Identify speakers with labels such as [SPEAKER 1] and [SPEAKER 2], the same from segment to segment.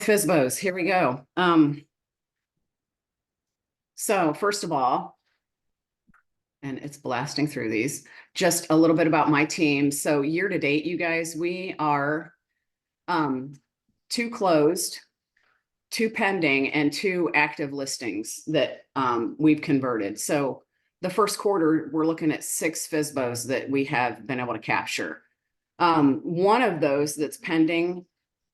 [SPEAKER 1] FSBOs, here we go. So first of all, and it's blasting through these, just a little bit about my team. So year to date, you guys, we are 2 closed, 2 pending, and 2 active listings that we've converted. So the first quarter, we're looking at 6 FSBOs that we have been able to capture. One of those that's pending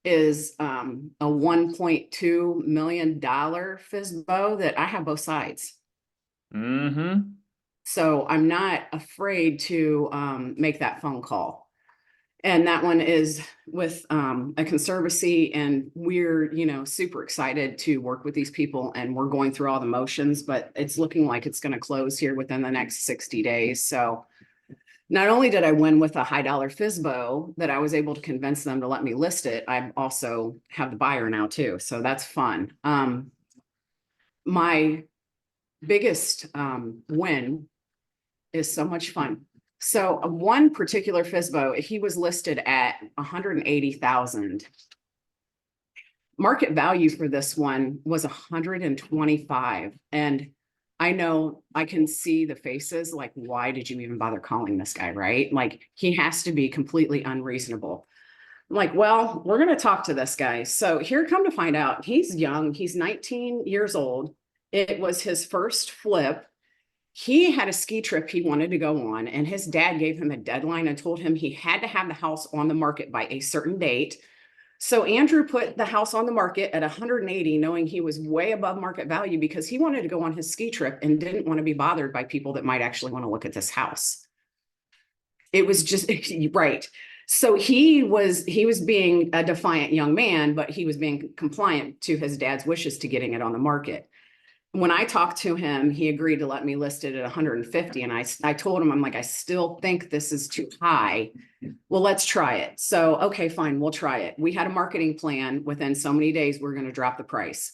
[SPEAKER 1] is a $1.2 million FSBO that I have both sides.
[SPEAKER 2] Mm-hmm.
[SPEAKER 1] So I'm not afraid to make that phone call. And that one is with a conservancy, and we're, super excited to work with these people, and we're going through all the motions, but it's looking like it's going to close here within the next 60 days. So not only did I win with a high dollar FSBO that I was able to convince them to let me list it, I also have the buyer now too. So that's fun. My biggest win is so much fun. So one particular FSBO, he was listed at 180,000. Market value for this one was 125. And I know I can see the faces like, why did you even bother calling this guy, right? Like, he has to be completely unreasonable. I'm like, well, we're going to talk to this guy. So here, come to find out, he's young. He's 19 years old. It was his first flip. He had a ski trip he wanted to go on, and his dad gave him a deadline and told him he had to have the house on the market by a certain date. So Andrew put the house on the market at 180, knowing he was way above market value because he wanted to go on his ski trip and didn't want to be bothered by people that might actually want to look at this house. It was just right. So he was being a defiant young man, but he was being compliant to his dad's wishes to getting it on the market. When I talked to him, he agreed to let me list it at 150. And I told him, I'm like, I still think this is too high. Well, let's try it. So, okay, fine, we'll try it. We had a marketing plan. Within so many days, we're going to drop the price.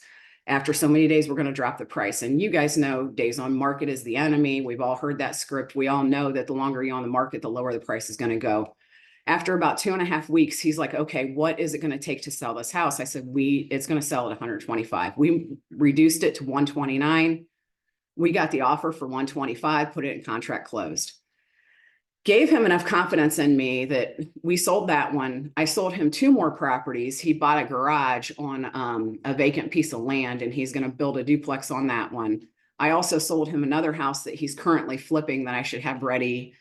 [SPEAKER 1] After so many days, we're going to drop the price. And you guys know days on market is the enemy. We've all heard that script. We all know that the longer you're on the market, the lower the price is going to go. After about 2.5 weeks, he's like, okay, what is it going to take to sell this house? I said, it's going to sell at 125. We reduced it to 129. We got the offer for 125, put it in contract, closed. Gave him enough confidence in me that we sold that one. I sold him 2 more properties. He bought a garage on a vacant piece of land, and he's going to build a duplex on that one. I also sold him another house that he's currently flipping that I should have ready.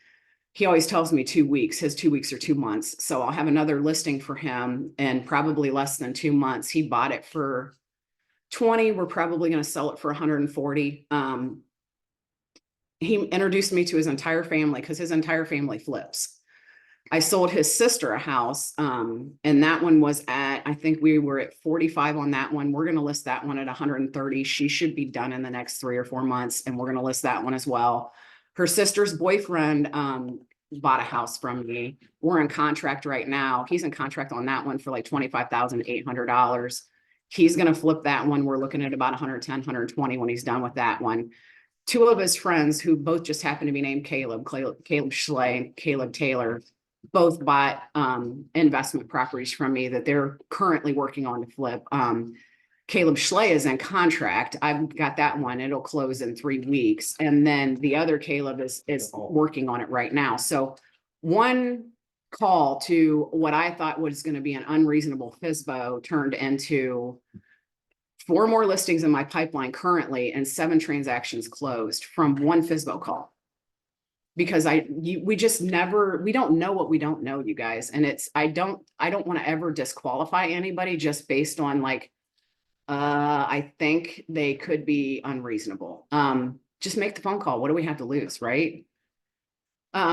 [SPEAKER 1] He always tells me 2 weeks. His 2 weeks are 2 months. So I'll have another listing for him in probably less than 2 months. He bought it for 20. We're probably going to sell it for 140. He introduced me to his entire family because his entire family flips. I sold his sister a house, and that one was at, I think we were at 45 on that one. We're going to list that one at 130. She should be done in the next 3 or 4 months, and we're going to list that one as well. Her sister's boyfriend bought a house from me. We're in contract right now. He's in contract on that one for like $25,800. He's going to flip that one. We're looking at about 110, 120 when he's done with that one. 2 of his friends, who both just happen to be named Caleb Schley and Caleb Taylor, both bought investment properties from me that they're currently working on to flip. Caleb Schley is in contract. I've got that one. It'll close in 3 weeks. And then the other Caleb is working on it right now. So one call to what I thought was going to be an unreasonable FSBO turned into 4 more listings in my pipeline currently, and 7 transactions closed from one FSBO call. Because we don't know what we don't know, you guys. And I don't want to ever disqualify anybody just based on like, I think they could be unreasonable. Just make the phone call. What do we have to lose, right?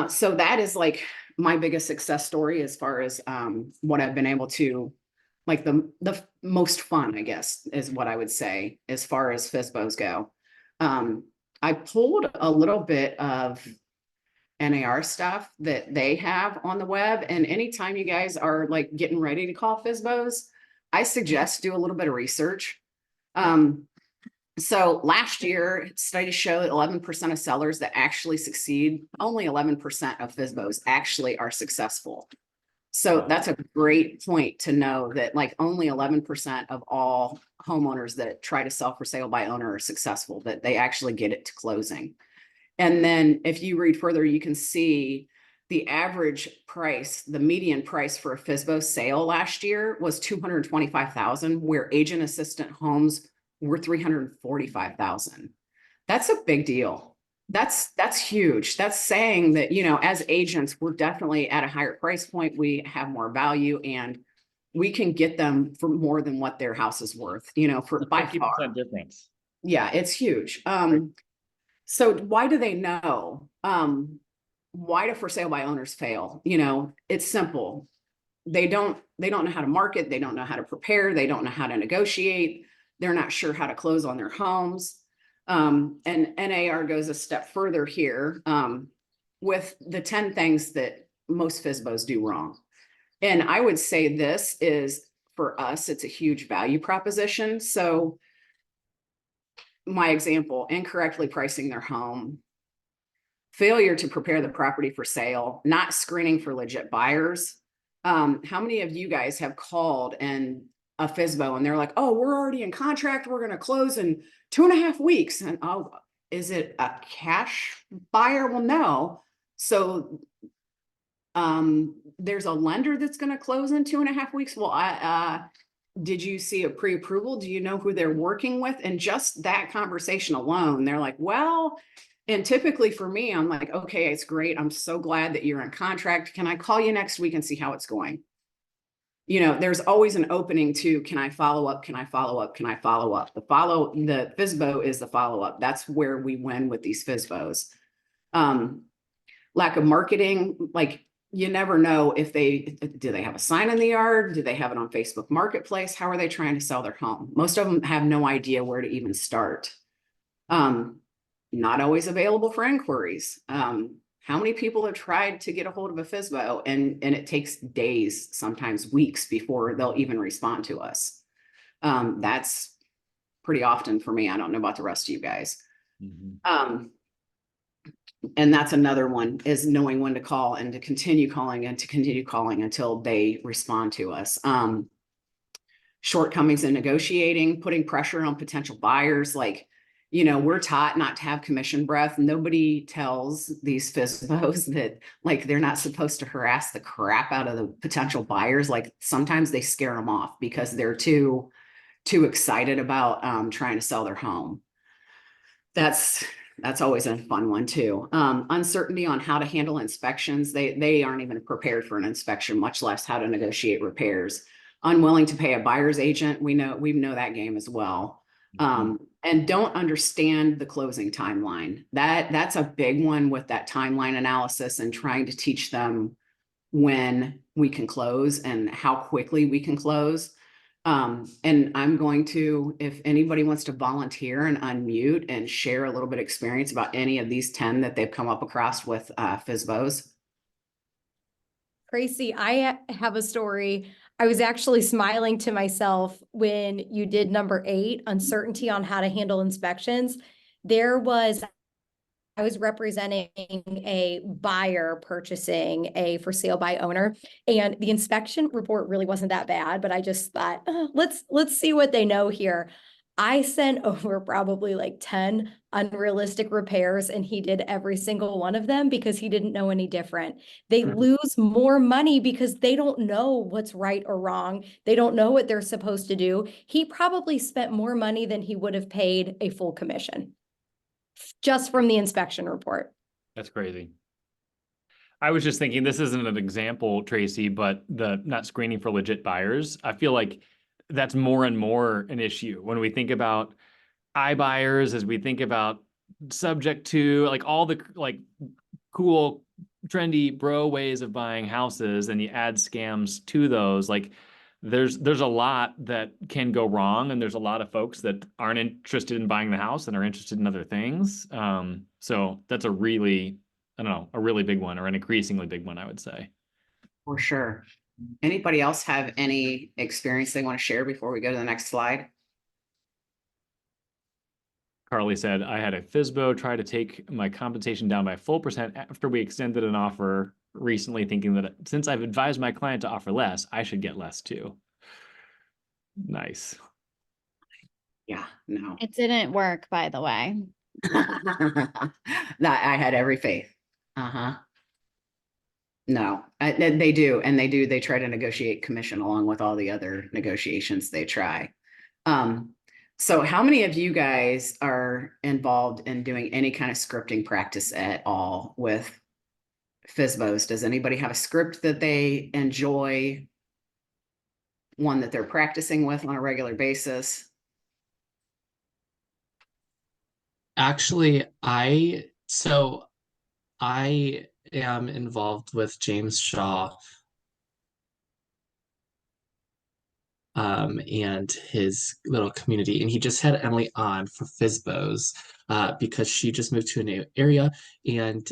[SPEAKER 1] So that is like my biggest success story as far as what I've been able to, like the most fun, I guess, is what I would say as far as FSBOs go. I pulled a little bit of NAR stuff that they have on the web, and anytime you guys are like getting ready to call FSBOs, I suggest do a little bit of research. So last year, studies show that 11% of sellers that actually succeed, only 11% of FSBOs actually are successful. So
[SPEAKER 2] Wow.
[SPEAKER 1] that's a great point to know that like only 11% of all homeowners that try to sell for sale by owner are successful, that they actually get it to closing. And then if you read further, you can see the average price, the median price for a FSBO sale last year was 225,000, where agent assistant homes were 345,000. That's a big deal. That's huge. That's saying that, you know, as agents, we're definitely at a higher price point. We have more value and we can get them for more than what their house is worth, you know, for by far.
[SPEAKER 2] 50% difference.
[SPEAKER 1] Yeah, it's huge. So why do they know? Why do for sale by owners fail? You know, it's simple. They don't know how to market, they don't know how to prepare, they don't know how to negotiate, they're not sure how to close on their homes. And NAR goes a step further here with the 10 things that most FSBOs do wrong. And I would say this is, for us, it's a huge value proposition. So my example, incorrectly pricing their home, failure to prepare the property for sale, not screening for legit buyers. How many of you guys have called and a FSBO and they're like, oh, we're already in contract, we're going to close in 2.5 weeks. And oh, is it a cash buyer? Well, no. So there's a lender that's going to close in 2.5 weeks. Well, did you see a pre-approval? Do you know who they're working with? And just that conversation alone, they're like, well, and typically for me, I'm like, okay, it's great. I'm so glad that you're in contract. Can I call you next week and see how it's going? You know, there's always an opening to, can I follow up? Can I follow up? Can I follow up? The FSBO is the follow-up. That's where we win with these FSBOs. Lack of marketing, like you never know if do they have a sign in the yard? Do they have it on Facebook Marketplace? How are they trying to sell their home? Most of them have no idea where to even start. Not always available for inquiries. How many people have tried to get a hold of a FSBO and it takes days, sometimes weeks before they'll even respond to us? That's pretty often for me. I don't know about the rest of you guys. And that's another one, is knowing when to call and to continue calling and to continue calling until they respond to us. Shortcomings in negotiating, putting pressure on potential buyers. Like, you know, we're taught not to have commission breath. Nobody tells these FSBOs that like they're not supposed to harass the crap out of the potential buyers. Like sometimes they scare them off because they're too excited about trying to sell their home. That's always a fun one too. Uncertainty on how to handle inspections. They aren't even prepared for an inspection, much less how to negotiate repairs. Unwilling to pay a buyer's agent. We know that game as well. And don't understand the closing timeline. That's a big one with that timeline analysis and trying to teach them when we can close and how quickly we can close. And I'm going to, if anybody wants to volunteer and unmute and share a little bit of experience about any of these 10 that they've come up across with FSBOs.
[SPEAKER 3] Tracy, I have a story. I was actually smiling to myself when you did number 8, uncertainty on how to handle inspections. I was representing a buyer purchasing a for sale by owner, and the inspection report really wasn't that bad, but I just thought, let's see what they know here. I sent over probably like 10 unrealistic repairs, and he did every single one of them because he didn't know any different. They lose more money because they don't know what's right or wrong. They don't know what they're supposed to do. He probably spent more money than he would have paid a full commission just from the inspection report.
[SPEAKER 2] That's crazy. I was just thinking, this isn't an example, Tracy, but the not screening for legit buyers, I feel like that's more and more an issue when we think about iBuyers, as we think about subject to, like all the like cool, trendy bro ways of buying houses, and you add scams to those. Like there's a lot that can go wrong, and there's a lot of folks that aren't interested in buying the house and are interested in other things. So that's a really, I don't know, a really big one, or an increasingly big one, I would say.
[SPEAKER 1] For sure. Anybody else have any experience they want to share before we go to the next slide?
[SPEAKER 2] Carly said, I had a FSBO try to take my compensation down by a full percent after we extended an offer recently thinking that since I've advised my client to offer less, I should get less too. Nice.
[SPEAKER 1] Yeah, no.
[SPEAKER 4] It didn't work, by the way.
[SPEAKER 1] That I had every faith. Uh-huh. No, they do, and they try to negotiate commission along with all the other negotiations they try. So how many of you guys are involved in doing any kind of scripting practice at all with FSBOs? Does anybody have a script that they enjoy? One that they're practicing with on a regular basis?
[SPEAKER 5] Actually, I am involved with James Shaw and his little community, and he just had Emily on for FSBOs because she just moved to a new area, and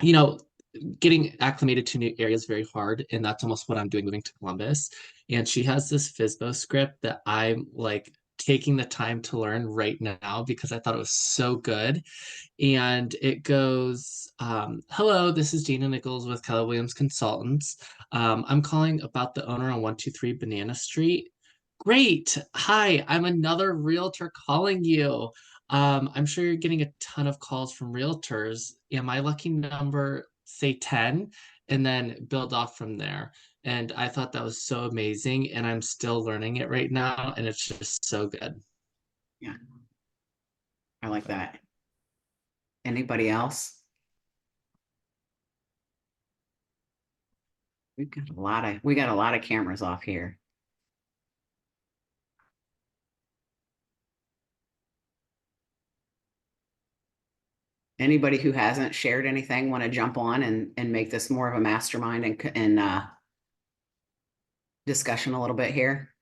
[SPEAKER 5] you know, getting acclimated to new areas is very hard, and that's almost what I'm doing moving to Columbus. And she has this FSBO script that I'm like taking the time to learn right now because I thought it was so good. And it goes, hello, this is Gina Nichols with Keller Williams Consultants. I'm calling about the owner on 123 Banana Street. Great. Hi, I'm another realtor calling you. I'm sure you're getting a ton of calls from realtors. Am my lucky number, say 10, and then build off from there? And I thought that was so amazing, and I'm still learning it right now, and it's just so good.
[SPEAKER 1] Yeah, I like that. Anybody else? We got a lot of cameras off here. Anybody who hasn't shared anything want to jump on and make this more of a mastermind and discussion a little bit here?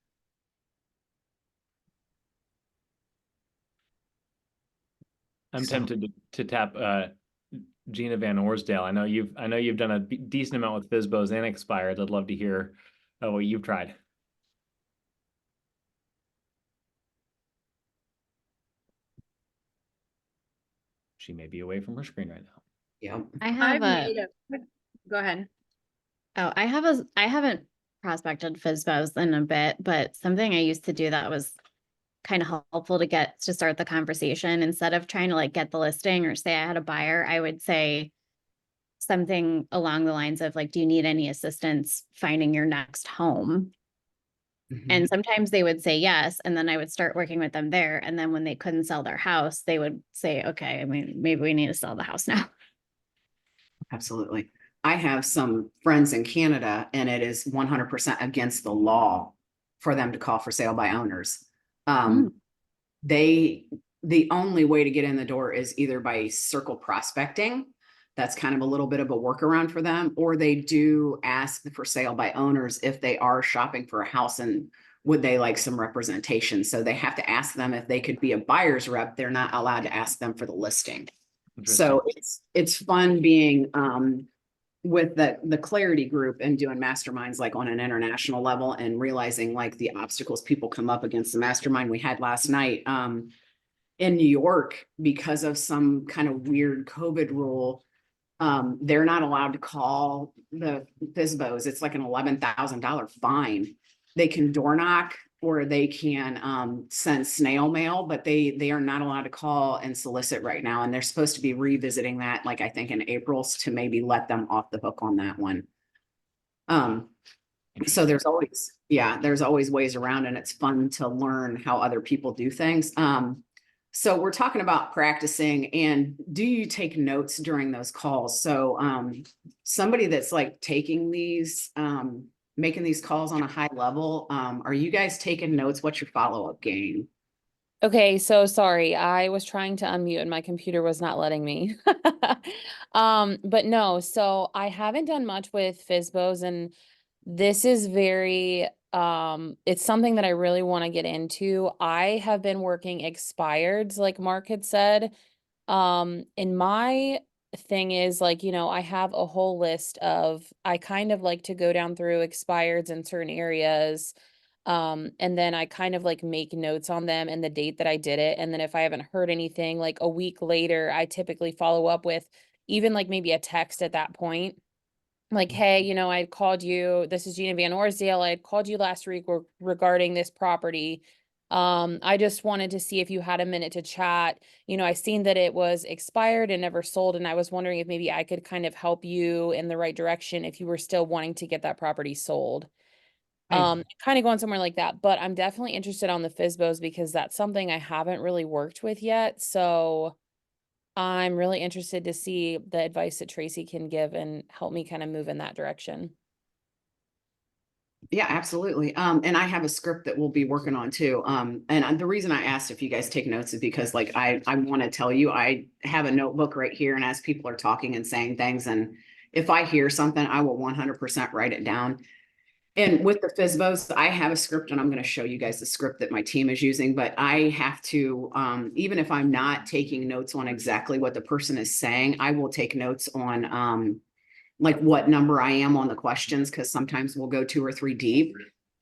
[SPEAKER 2] I'm
[SPEAKER 1] So-
[SPEAKER 2] tempted to tap Gina Van Orsdale. I know you've done a decent amount with FSBOs and expired. I'd love to hear what you've tried. She may be away from her screen right now.
[SPEAKER 1] Yep.
[SPEAKER 4] I have
[SPEAKER 6] Go ahead.
[SPEAKER 4] oh, I haven't prospected FSBOs in a bit, but something I used to do that was kind of helpful to start the conversation. Instead of trying to like get the listing or say I had a buyer, I would say something along the lines of like, do you need any assistance finding your next home?
[SPEAKER 1] Mhm.
[SPEAKER 4] And sometimes they would say yes, and then I would start working with them there. And then when they couldn't sell their house, they would say, okay, I mean, maybe we need to sell the house now.
[SPEAKER 1] Absolutely. I have some friends in Canada, and it is 100% against the law for them to call for sale by owners. The only way to get in the door is either by circle prospecting. That's kind of a little bit of a workaround for them, or they do ask for sale by owners if they are shopping for a house and would they like some representation. So they have to ask them if they could be a buyer's rep. They're not allowed to ask them for the listing. So it's fun being with the Clarity group and doing masterminds like on an international level and realizing like the obstacles people come up against. The mastermind we had last night in New York, because of some kind of weird COVID rule, they're not allowed to call the FSBOs. It's like an $11,000 fine. They can door knock or they can send snail mail, but they are not allowed to call and solicit right now. And they're supposed to be revisiting that, like I think in April, to maybe let them off the hook on that one. So there's always ways around, and it's fun to learn how other people do things. So we're talking about practicing, and do you take notes during those calls? So somebody that's like taking these, making these calls on a high level, are you guys taking notes? What's your follow-up game?
[SPEAKER 6] Okay, so sorry, I was trying to unmute and my computer was not letting me. But no, so I haven't done much with FSBOs, and this is very it's something that I really want to get into. I have been working expireds, like Mark had said. And my thing is like, I have a whole list of, I kind of like to go down through expireds in certain areas. And then I kind of like make notes on them and the date that I did it. And then if I haven't heard anything, like a week later, I typically follow up with even like maybe a text at that point. like, hey, you know, I had called you, this is Gina Van Orsdale, I had called you last week regarding this property. I just wanted to see if you had a minute to chat. You know, I seen that it was expired and never sold, and I was wondering if maybe I could kind of help you in the right direction if you were still wanting to get that property sold. Kind of going somewhere like that, but I'm definitely interested on the FSBOs because that's something I haven't really worked with yet. So I'm really interested to see the advice that Tracy can give and help me kind of move in that direction.
[SPEAKER 1] Yeah, absolutely. And I have a script that we'll be working on too. The reason I asked if you guys take notes is because like, I want to tell you, I have a notebook right here, and as people are talking and saying things, and if I hear something, I will 100% write it down. And with the FSBOs, I have a script, and I'm going to show you guys the script that my team is using, but I have to, even if I'm not taking notes on exactly what the person is saying, I will take notes on, like what number I am on the questions, because sometimes we'll go 2 or 3 deep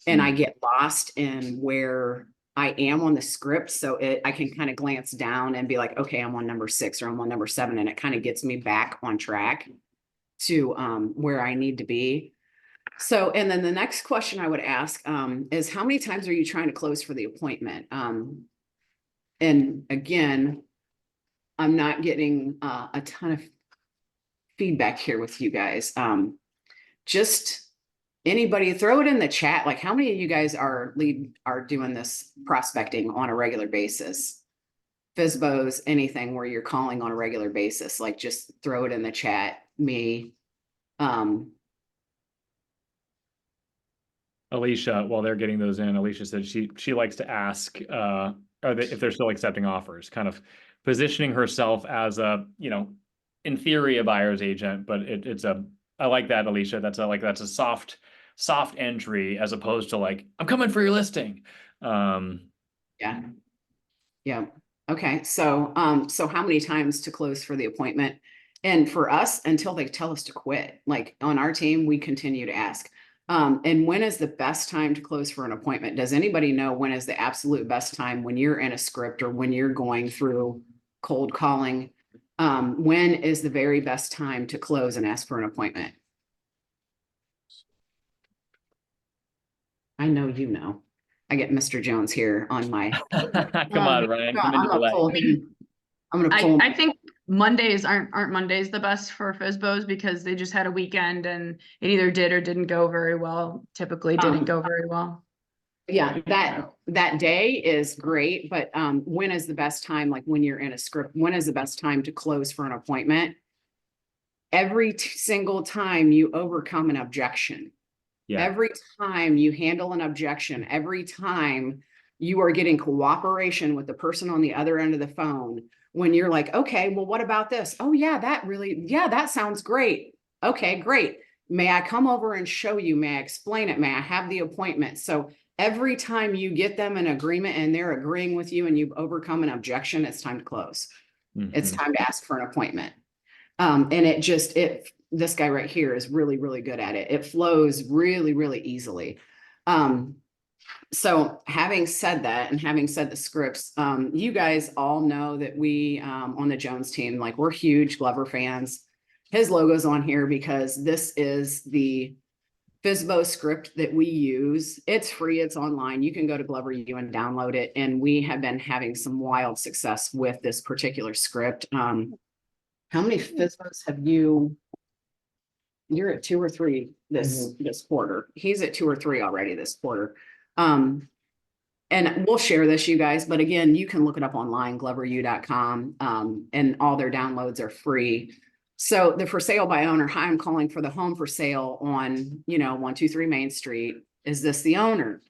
[SPEAKER 1] and I get lost in where I am on the script. So I can kind of glance down and be like, okay, I'm on number 6 or I'm on number 7. And it kind of gets me back on track to where I need to be. So, and then the next question I would ask is how many times are you trying to close for the appointment? And again, I'm not getting a ton of feedback here with you guys. Just anybody throw it in the chat. Like, how many of you guys are doing this prospecting on a regular basis? FSBOs, anything where you're calling on a regular basis, like just throw it in the chat. Me.
[SPEAKER 2] Alicia, while they're getting those in, Alicia said she likes to ask if they're still accepting offers, kind of positioning herself as a, you know, in theory, a buyer's agent, but I like that, Alicia. That's a soft entry as opposed to like, I'm coming for your listing.
[SPEAKER 1] Yeah. Yeah. Okay. So, so how many times to close for the appointment? And for us, until they tell us to quit, like on our team, we continue to ask. And when is the best time to close for an appointment? Does anybody know when is the absolute best time when you're in a script or when you're going through cold calling? When is the very best time to close and ask for an appointment? I know you know. I get Mr. Jones here on my.
[SPEAKER 2] Come on, Ryan. Come into the light.
[SPEAKER 1] I'm gonna pull.
[SPEAKER 7] I think Mondays aren't Mondays the best for FSBOs because they just had a weekend and it either did or didn't go very well. Typically didn't go very well.
[SPEAKER 1] Yeah, that day is great, but when is the best time, like when you're in a script, when is the best time to close for an appointment? Every single time you overcome an objection.
[SPEAKER 2] Yeah.
[SPEAKER 1] Every time you handle an objection, every time you are getting cooperation with the person on the other end of the phone, when you're like, okay, well, what about this? Oh yeah, that sounds great. Okay, great. May I come over and show you? May I explain it? May I have the appointment? So every time you get them in agreement and they're agreeing with you and you've overcome an objection, it's time to close. It's time to ask for an appointment. And this guy right here is really, really good at it. It flows really, really easily. So having said that, and having said the scripts, you guys all know that we, on the Jones team, like we're huge Glover fans. His logo's on here because this is the FSBO script that we use. It's free, it's online. You can go to Glover U and download it. And we have been having some wild success with this particular script. How many FSBOs have you? You're at 2 or 3 this quarter. He's at 2 or 3 already this quarter. And we'll share this, you guys, but again, you can look it up online, gloveru.com, and all their downloads are free. So the for sale by owner, hi, I'm calling for the home for sale on, 123 Main Street. Is this the owner?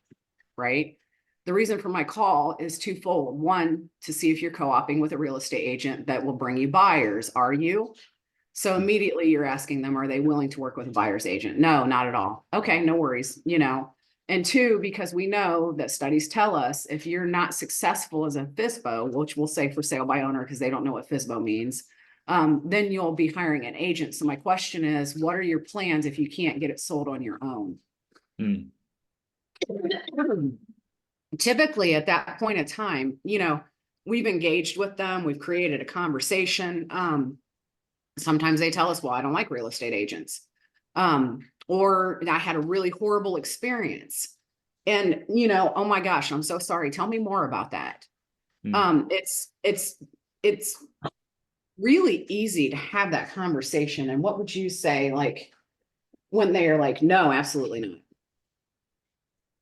[SPEAKER 1] Right? The reason for my call is twofold. One, to see if you're co-oping with a real estate agent that will bring you buyers. Are you? So immediately you're asking them, are they willing to work with a buyer's agent? No, not at all. Okay, no worries, And 2, because we know that studies tell us if you're not successful as a FSBO, which we'll say for sale by owner because they don't know what FSBO means, then you'll be hiring an agent. So my question is, what are your plans if you can't get it sold on your own? Typically at that point in time, we've engaged with them, we've created a conversation. Sometimes they tell us, well, I don't like real estate agents. Or I had a really horrible experience. And, oh my gosh, I'm so sorry. Tell me more about that. It's really easy to have that conversation. And what would you say, like, when they are like, no, absolutely not?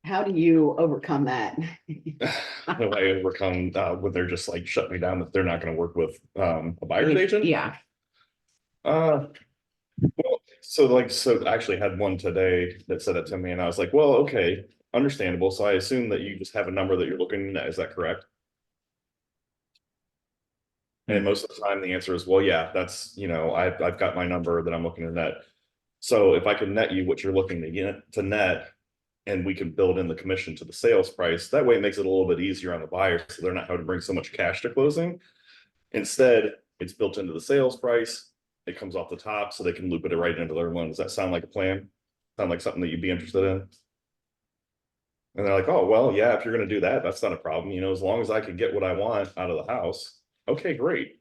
[SPEAKER 1] How do you overcome that?
[SPEAKER 8] How do I overcome when they're just like shut me down that they're not going to work with a buyer's agent?
[SPEAKER 1] Yeah.
[SPEAKER 8] Well, so I actually had one today that said it to me, and I was like, well, okay, understandable. So I assume that you just have a number that you're looking at. Is that correct? And most of the time the answer is, well, yeah, that's, I've got my number that I'm looking to net. So if I can net you what you're looking to get to net, and we can build in the commission to the sales price, that way it makes it a little bit easier on the buyer, so they're not having to bring so much cash to closing. Instead, it's built into the sales price. It comes off the top, so they can loop it right into their loan. Does that sound like a plan? Sound like something that you'd be interested in? And they're like, oh, well, yeah, if you're going to do that, that's not a problem. As long as I can get what I want out of the house. Okay, great.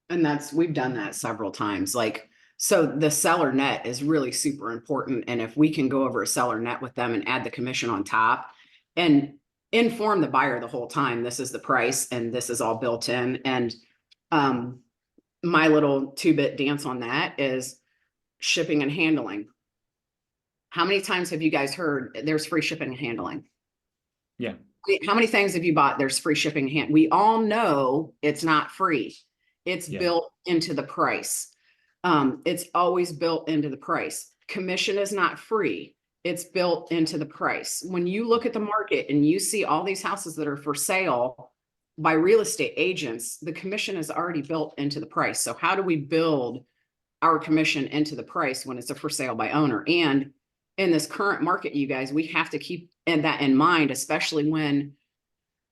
[SPEAKER 1] And we've done that several times. Like, so the seller net is really super important. And if we can go over a seller net with them and add the commission on top and inform the buyer the whole time, this is the price and this is all built in. And my little 2-bit dance on that is shipping and handling. How many times have you guys heard there's free shipping and handling?
[SPEAKER 2] Yeah.
[SPEAKER 1] How many things have you bought? There's free shipping and hand. We all know it's not free. It's built into the price. It's always built into the price. Commission is not free. It's built into the price. When you look at the market and you see all these houses that are for sale by real estate agents, the commission is already built into the price. So how do we build our commission into the price when it's a for sale by owner? And in this current market, you guys, we have to keep that in mind, especially when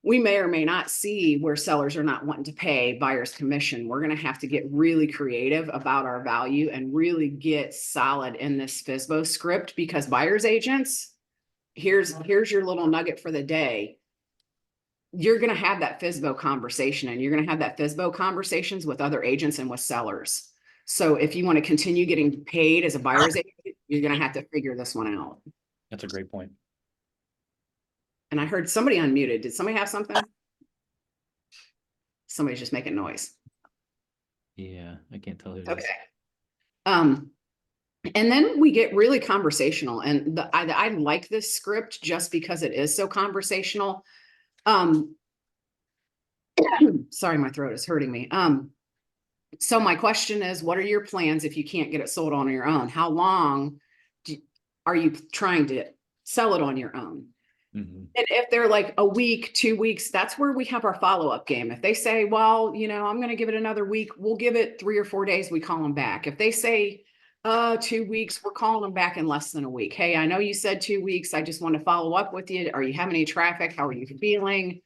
[SPEAKER 1] we may or may not see where sellers are not wanting to pay buyer's commission. We're going to have to get really creative about our value and really get solid in this FSBO script, because buyer's agents, here's your little nugget for the day. You're going to have that FSBO conversation, and you're going to have that FSBO conversations with other agents and with sellers. So if you want to continue getting paid as a buyer's agent, you're going to have to figure this one out.
[SPEAKER 2] That's a great point.
[SPEAKER 1] And I heard somebody unmuted. Did somebody have something? Somebody's just making noise.
[SPEAKER 2] Yeah, I can't tell who it is.
[SPEAKER 1] Okay. And then we get really conversational, and I like this script just because it is so conversational. Sorry, my throat is hurting me. So my question is, what are your plans if you can't get it sold on your own? How long are you trying to sell it on your own?
[SPEAKER 2] Mm-hmm.
[SPEAKER 1] And if they're like a week, 2 weeks, that's where we have our follow-up game. If they say, well, I'm going to give it another week, we'll give it 3 or 4 days, we call them back. If they say 2 weeks, we're calling them back in less than a week. Hey, I know you said 2 weeks. I just want to follow up with you. Are you having any traffic? How are you feeling?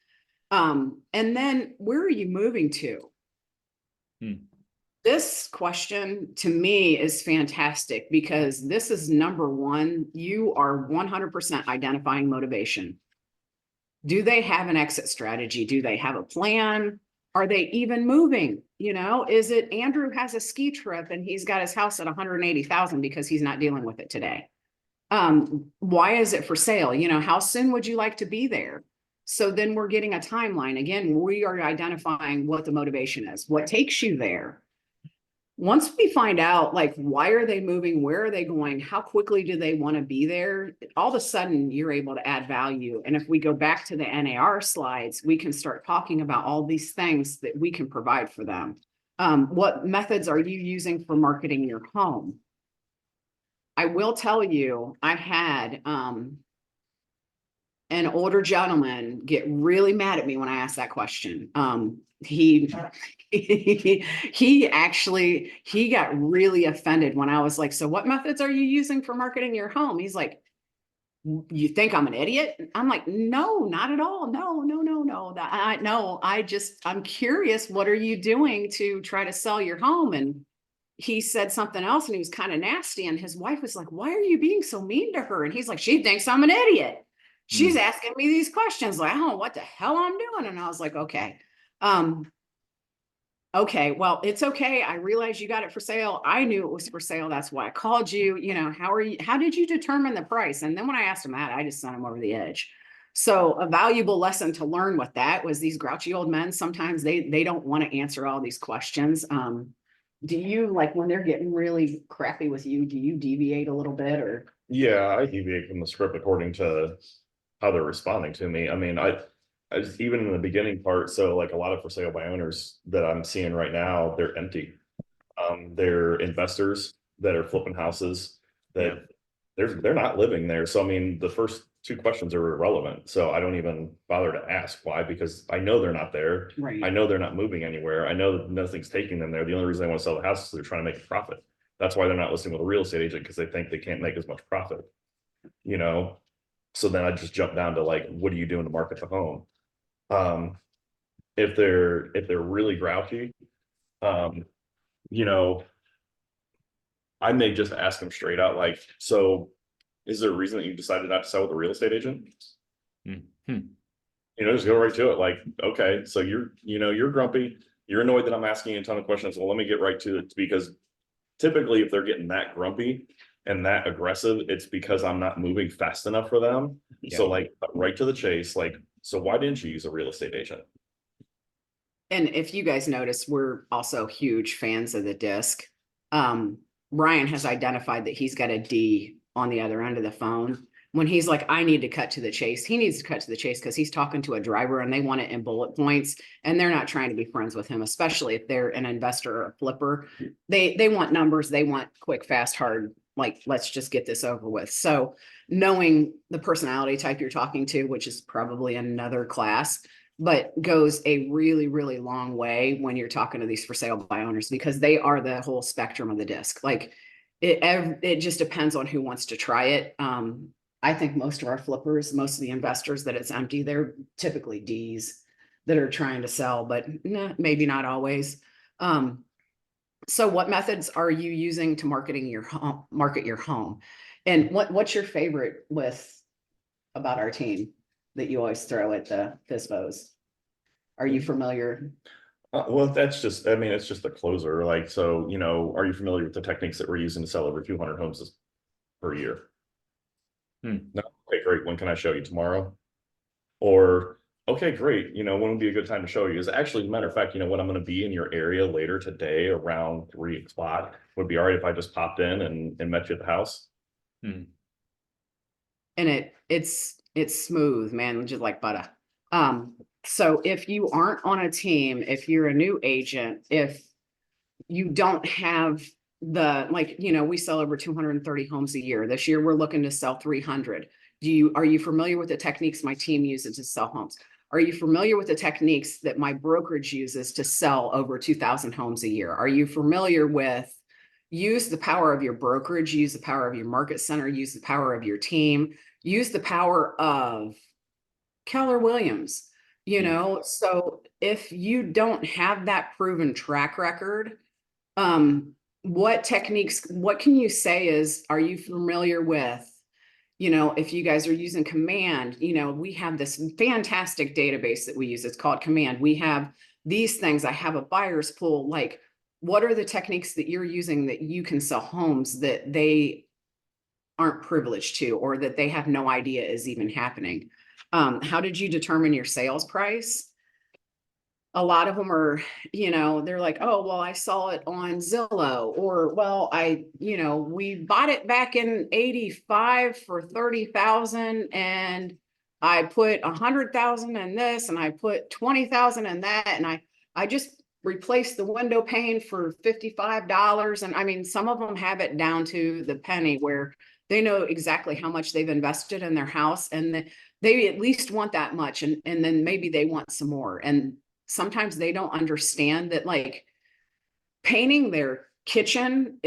[SPEAKER 1] And then where are you moving to? This question to me is fantastic, because this is number one. You are 100% identifying motivation. Do they have an exit strategy? Do they have a plan? Are they even moving? Is it Andrew has a ski trip and he's got his house at 180,000 because he's not dealing with it today? Why is it for sale? How soon would you like to be there? So then we're getting a timeline. Again, we are identifying what the motivation is, what takes you there. Once we find out, like, why are they moving? Where are they going? How quickly do they want to be there? All of a sudden, you're able to add value. And if we go back to the NAR slides, we can start talking about all these things that we can provide for them. What methods are you using for marketing your home? I will tell you, I had an older gentleman get really mad at me when I asked that question. He got really offended when I was like, so what methods are you using for marketing your home? He's like, you think I'm an idiot? I'm like, no, not at all. No. I'm curious. What are you doing to try to sell your home? And he said something else, and he was kind of nasty. And his wife was like, why are you being so mean to her? And he's like, she thinks I'm an idiot. She's asking me these questions like, I don't know what the hell I'm doing. And I was like, okay. okay, well, it's okay. I realized you got it for sale. I knew it was for sale. That's why I called you. You know, how did you determine the price? And then when I asked him that, I just sent him over the edge. So a valuable lesson to learn with that was these grouchy old men, sometimes they don't want to answer all these questions. Do you, like, when they're getting really crappy with you, do you deviate a little bit, or?
[SPEAKER 8] Yeah, I deviate from the script according to how they're responding to me. I mean, I even in the beginning part, so like a lot of for sale by owners that I'm seeing right now, they're empty. They're investors that are flipping houses that they're not living there. So I mean, the first two questions are irrelevant. So I don't even bother to ask why, because I know they're not there.
[SPEAKER 1] Right.
[SPEAKER 8] I know they're not moving anywhere. I know that nothing's taking them there. The only reason they want to sell the house is they're trying to make a profit. That's why they're not listing with a real estate agent, because they think they can't make as much profit, you know? So then I just jump down to like, what are you doing to market the home? If they're really grouchy, you know, I may just ask them straight out, like, so is there a reason that you decided not to sell with a real estate agent?
[SPEAKER 2] Mm-hmm.
[SPEAKER 8] You know, just go right to it. Like, okay, so you're grumpy. You're annoyed that I'm asking you a ton of questions. Well, let me get right to it, because typically if they're getting that grumpy and that aggressive, it's because I'm not moving fast enough for them.
[SPEAKER 2] Yeah.
[SPEAKER 8] So like right to the chase, like, so why didn't you use a real estate agent?
[SPEAKER 1] And if you guys notice, we're also huge fans of the disc. Ryan has identified that he's got a D on the other end of the phone. When he's like, I need to cut to the chase, he needs to cut to the chase because he's talking to a driver and they want it in bullet points, and they're not trying to be friends with him, especially if they're an investor or a flipper. They want numbers, they want quick, fast, hard, like, let's just get this over with. So knowing the personality type you're talking to, which is probably another class, but goes a really, really long way when you're talking to these for sale by owners, because they are the whole spectrum of the disc. Like it just depends on who wants to try it. I think most of our flippers, most of the investors that it's empty, they're typically Ds that are trying to sell, but maybe not always. So what methods are you using to market your home? And what's your favorite about our team that you always throw at the FSBOs? Are you familiar?
[SPEAKER 8] Well, that's just, I mean, it's just a closer. Like, so, you know, are you familiar with the techniques that we're using to sell over 200 homes per year? No, okay, great. When can I show you? Tomorrow? Or, okay, great. You know, when would be a good time to show you? Is actually, matter of fact, you know what, I'm going to be in your area later today around 3 o'clock. Would it be all right if I just popped in and met you at the house?
[SPEAKER 1] And it's smooth, man, just like butter. So if you aren't on a team, if you're a new agent, if you don't have like, you know, we sell over 230 homes a year. This year, we're looking to sell 300. Are you familiar with the techniques my team uses to sell homes? Are you familiar with the techniques that my brokerage uses to sell over 2,000 homes a year? Are you familiar with use the power of your brokerage, use the power of your market center, use the power of your team, use the power of Keller Williams, you know? So if you don't have that proven track record, what techniques, what can you say are you familiar with, you know, if you guys are using Command, you know, we have this fantastic database that we use. It's called Command. We have these things. I have a buyer's pool. Like, what are the techniques that you're using that you can sell homes that they aren't privileged to, or that they have no idea is even happening? How did you determine your sales price? A lot of them are, you know, they're like, oh, well, I saw it on Zillow, or, well, we bought it back in 85 for 30,000, and I put 100,000 in this, and I put 20,000 in that, and I just replaced the window pane for $55. And I mean, some of them have it down to the penny, where they know exactly how much they've invested in their house, and they at least want that much, and then maybe they want some more. And sometimes they don't understand that, like, painting their kitchen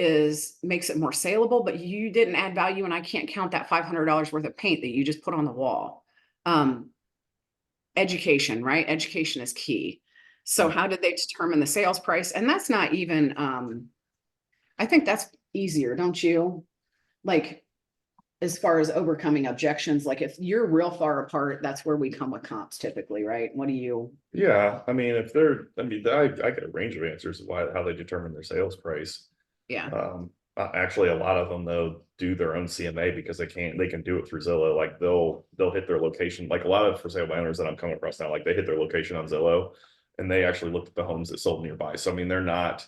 [SPEAKER 1] makes it more saleable, but you didn't add value, and I can't count that $500 worth of paint that you just put on the wall. Education, right? Education is key. So how did they determine the sales price? And that's not even, I think that's easier, don't you? Like, as far as overcoming objections, like if you're real far apart, that's where we come with comps typically, right? What do you?
[SPEAKER 8] Yeah, I mean, I get a range of answers of how they determine their sales price.
[SPEAKER 1] Yeah,
[SPEAKER 8] Actually, a lot of them though do their own CMA because they can do it through Zillow. Like they'll hit their location. Like a lot of for sale by owners that I'm coming across now, like they hit their location on Zillow, and they actually looked at the homes that sold nearby. So I mean, they're not.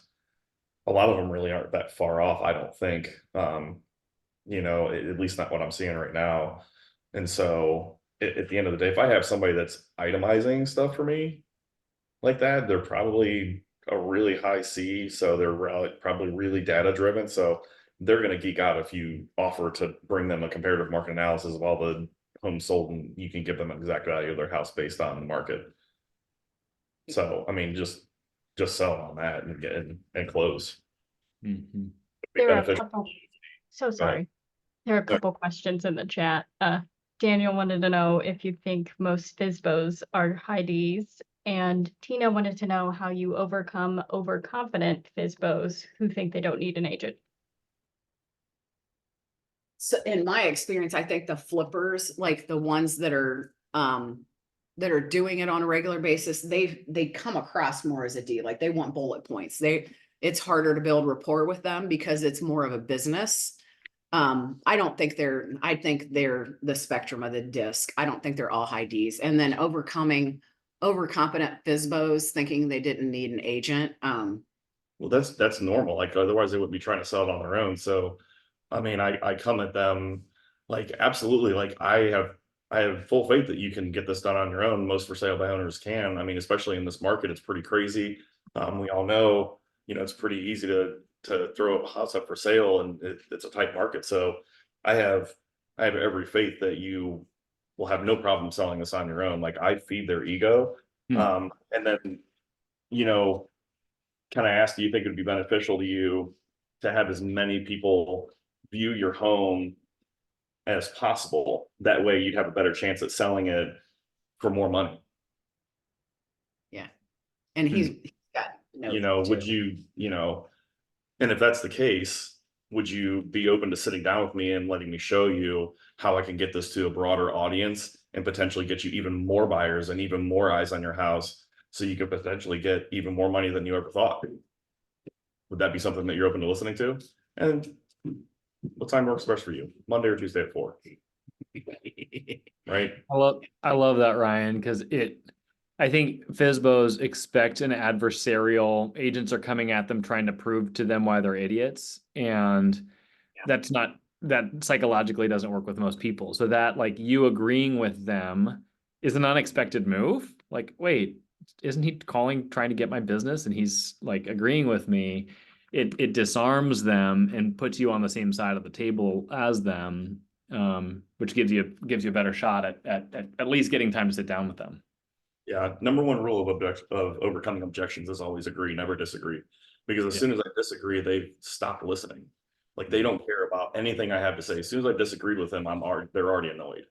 [SPEAKER 8] A lot of them really aren't that far off, I don't think. At least not what I'm seeing right now. And so at the end of the day, if I have somebody that's itemizing stuff for me like that, they're probably a really high C. So they're probably really data driven. So they're going to geek out if you offer to bring them a comparative market analysis of all the homes sold, and you can give them an exact value of their house based on the market. So, I mean, just sell on that and get and close.
[SPEAKER 2] Mhm.
[SPEAKER 8] Be
[SPEAKER 9] There are a
[SPEAKER 8] beneficial.
[SPEAKER 9] couple, so sorry. There are a couple questions in the chat. Daniel wanted to know if you think most FSBOs are high Ds, and Tina wanted to know how you overcome overconfident FSBOs who think they don't need an agent.
[SPEAKER 1] so in my experience, I think the flippers, like the ones that are doing it on a regular basis, they come across more as a D, like they want bullet points. It's harder to build rapport with them because it's more of a business. I think they're the spectrum of the disc. I don't think they're all high Ds. And then overcoming overconfident FSBOs thinking they didn't need an agent.
[SPEAKER 8] Well, that's normal. Like otherwise they would be trying to sell it on their own. So, I mean, I come at them like absolutely. Like I have full faith that you can get this done on your own. Most for sale by owners can. I mean, especially in this market, it's pretty crazy. We all know, it's pretty easy to throw a house up for sale, and it's a tight market. So I have every faith that you will have no problem selling this on your own. Like I feed their ego. And then, kind of ask, do you think it would be beneficial to you to have as many people view your home as possible? That way you'd have a better chance at selling it for more money.
[SPEAKER 1] Yeah. And he's got notes
[SPEAKER 8] Would
[SPEAKER 1] too.
[SPEAKER 8] and if that's the case, would you be open to sitting down with me and letting me show you how I can get this to a broader audience and potentially get you even more buyers and even more eyes on your house, so you could potentially get even more money than you ever thought? Would that be something that you're open to listening to? And what time works best for you? Monday or Tuesday at 4? Right?
[SPEAKER 2] I love that, Ryan, because I think FSBOs expect an adversarial. Agents are coming at them trying to prove to them why they're idiots, and that psychologically doesn't work with most people. So that, like, you agreeing with them is an unexpected move. Like, wait, isn't he trying to get my business, and he's like agreeing with me? It disarms them and puts you on the same side of the table as them, which gives you a better shot at least getting time to sit down with them.
[SPEAKER 8] Yeah, number one rule of overcoming objections is always agree, never disagree. Because as soon as I disagree, they stop listening. Like they don't care about anything I have to say. As soon as I disagreed with them, they're already annoyed.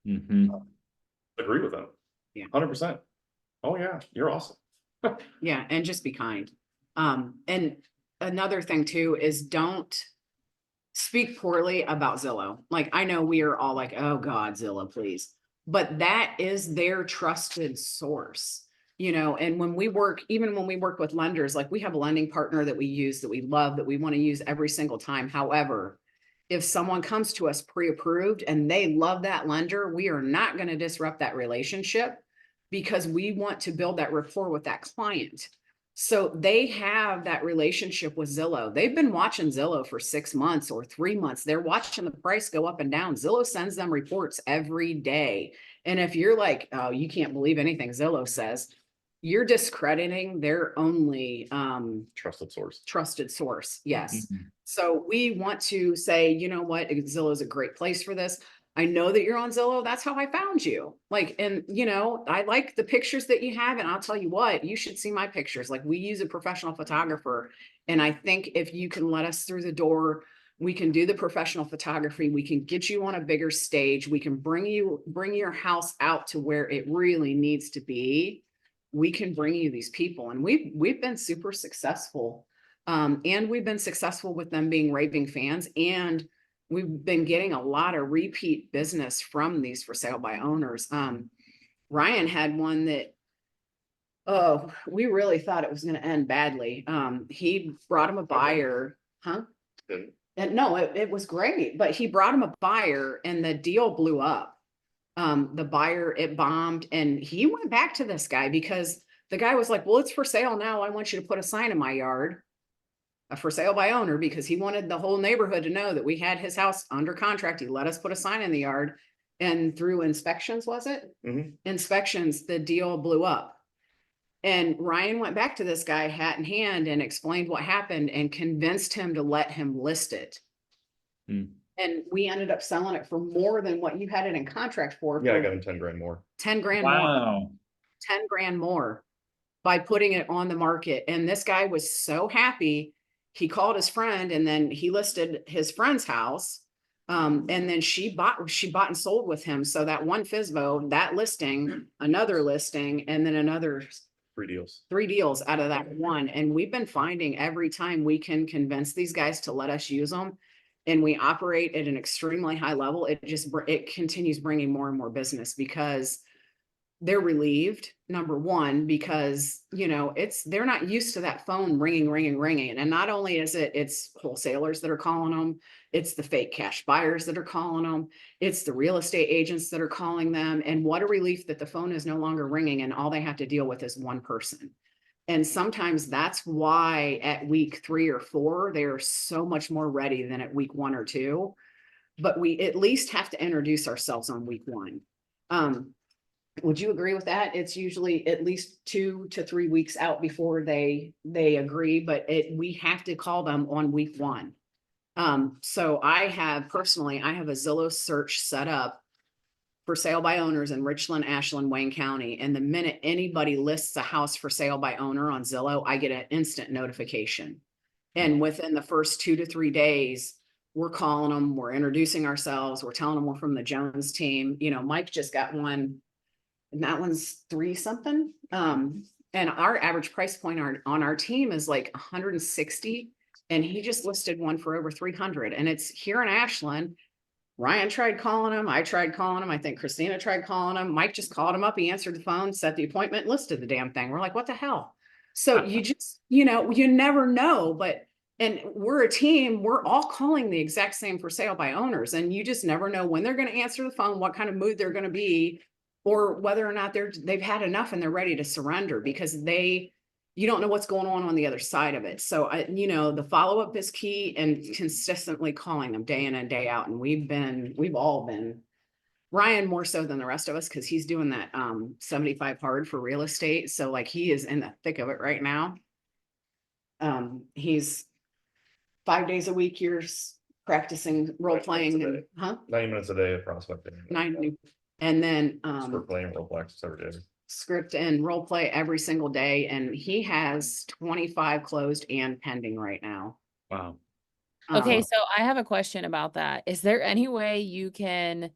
[SPEAKER 8] Agree with them.
[SPEAKER 1] Yeah.
[SPEAKER 8] 100%. Oh yeah, you're awesome.
[SPEAKER 1] Yeah, and just be kind. And another thing too is don't speak poorly about Zillow. Like I know we are all like, oh God, Zillow, please. But that is their trusted source, and when we work with lenders, like we have a lending partner that we use, that we love, that we want to use every single time. However, if someone comes to us pre-approved and they love that lender, we are not going to disrupt that relationship because we want to build that rapport with that client. So they have that relationship with Zillow. They've been watching Zillow for 6 months or 3 months. They're watching the price go up and down. Zillow sends them reports every day. And if you're like, oh, you can't believe anything Zillow says, you're discrediting their only
[SPEAKER 8] Trusted
[SPEAKER 1] source. Yes. So we want to say, you know what, Zillow is a great place for this. I know that you're on Zillow. That's how I found you. Like, and I like the pictures that you have, and I'll tell you what, you should see my pictures. Like we use a professional photographer. And I think if you can let us through the door, we can do the professional photography. We can get you on a bigger stage. We can bring your house out to where it really needs to be. We can bring you these people. And we've been super successful. And we've been successful with them being raving fans and we've been getting a lot of repeat business from these for sale by owners. Ryan had one that, oh, we really thought it was gonna end badly. He brought him a buyer, huh?
[SPEAKER 8] Good.
[SPEAKER 1] And no, it was great, but he brought him a buyer and the deal blew up. The buyer, it bombed, and he went back to this guy because the guy was like, well, it's for sale now. I want you to put a sign in my yard. A for sale by owner, because he wanted the whole neighborhood to know that we had his house under contract. He let us put a sign in the yard, and through inspections, was it?
[SPEAKER 8] Mhm.
[SPEAKER 1] Inspections, the deal blew up. And Ryan went back to this guy hat in hand and explained what happened and convinced him to let him list it.
[SPEAKER 2] Hmm.
[SPEAKER 1] And we ended up selling it for more than what you had it in contract for.
[SPEAKER 8] Yeah, I
[SPEAKER 1] for
[SPEAKER 8] got him 10 grand more.
[SPEAKER 1] 10 grand more.
[SPEAKER 2] Wow.
[SPEAKER 1] 10 grand more by putting it on the market. And this guy was so happy. He called his friend, and then he listed his friend's house. And then she bought and sold with him. So that one FSBO, that listing, another listing, and then another
[SPEAKER 8] 3 deals.
[SPEAKER 1] 3 deals out of that one. And we've been finding every time we can convince these guys to let us use them, and we operate at an extremely high level, it continues bringing more and more business because they're relieved. Number one, because they're not used to that phone ringing. And not only is it's wholesalers that are calling them, it's the fake cash buyers that are calling them, it's the real estate agents that are calling them. And what a relief that the phone is no longer ringing and all they have to deal with is one person. And sometimes that's why at week 3 or 4, they're so much more ready than at week 1 or 2. But we at least have to introduce ourselves on week 1. Would you agree with that? It's usually at least 2 to 3 weeks out before they agree, but we have to call them on week 1. So I have a Zillow search set up for sale by owners in Richland, Ashland, Wayne County. And the minute anybody lists a house for sale by owner on Zillow, I get an instant notification. And within the first 2 to 3 days, we're calling them, we're introducing ourselves, we're telling them we're from the Jones team. Mike just got one, and that one's 3 something. And our average price point on our team is like 160. And he just listed one for over 300. And it's here in Ashland. Ryan tried calling him. I tried calling him. I think Christina tried calling him. Mike just called him up. He answered the phone, set the appointment, listed the damn thing. We're like, what the hell? So you just, you never know. And we're a team. We're all calling the exact same for sale by owners. And you just never know when they're going to answer the phone, what kind of mood they're going to be, or whether or not they've had enough and they're ready to surrender, because you don't know what's going on the other side of it. So, the follow-up is key, and consistently calling them day in and day out. And we've all been, Ryan more so than the rest of us, because he's doing that 75 hard for real estate. So like he is in the thick of it right now. He's 5 days a week, you're practicing role playing, and
[SPEAKER 8] 90 minutes a day of prospecting.
[SPEAKER 1] 9, and then
[SPEAKER 8] We're playing role plays every day.
[SPEAKER 1] script and role play every single day. And he has 25 closed and pending right now.
[SPEAKER 2] Wow.
[SPEAKER 6] Okay,
[SPEAKER 1] Um,
[SPEAKER 6] so I have a question about that. Is there any way you can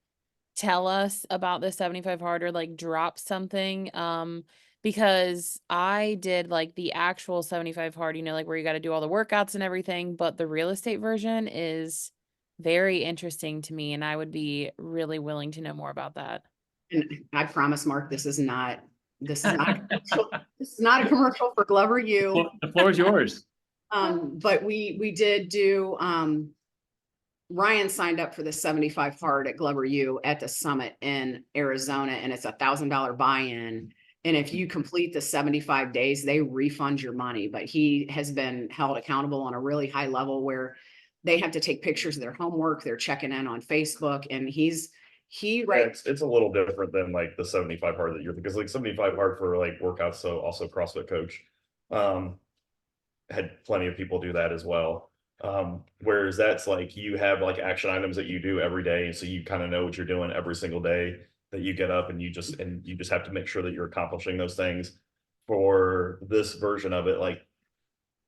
[SPEAKER 6] tell us about the 75 hard, or like drop something? Because I did like the actual 75 hard, like where you got to do all the workouts and everything, but the real estate version is very interesting to me, and I would be really willing to know more about that.
[SPEAKER 1] And I promise, Mark, this is not this is not a commercial for Glover U.
[SPEAKER 2] The floor is yours.
[SPEAKER 1] But we did do, Ryan signed up for the 75 hard at Glover U at the summit in Arizona, and it's $1,000 buy-in. And if you complete the 75 days, they refund your money. But he has been held accountable on a really high level where they have to take pictures of their homework. They're checking in on Facebook, and
[SPEAKER 8] It's a little different than like the 75 hard that because like 75 hard for like workouts. So also CrossFit coach, had plenty of people do that as well. Whereas that's like, you have like action items that you do every day. So you kind of know what you're doing every single day that you get up, and you just have to make sure that you're accomplishing those things. For this version of it, like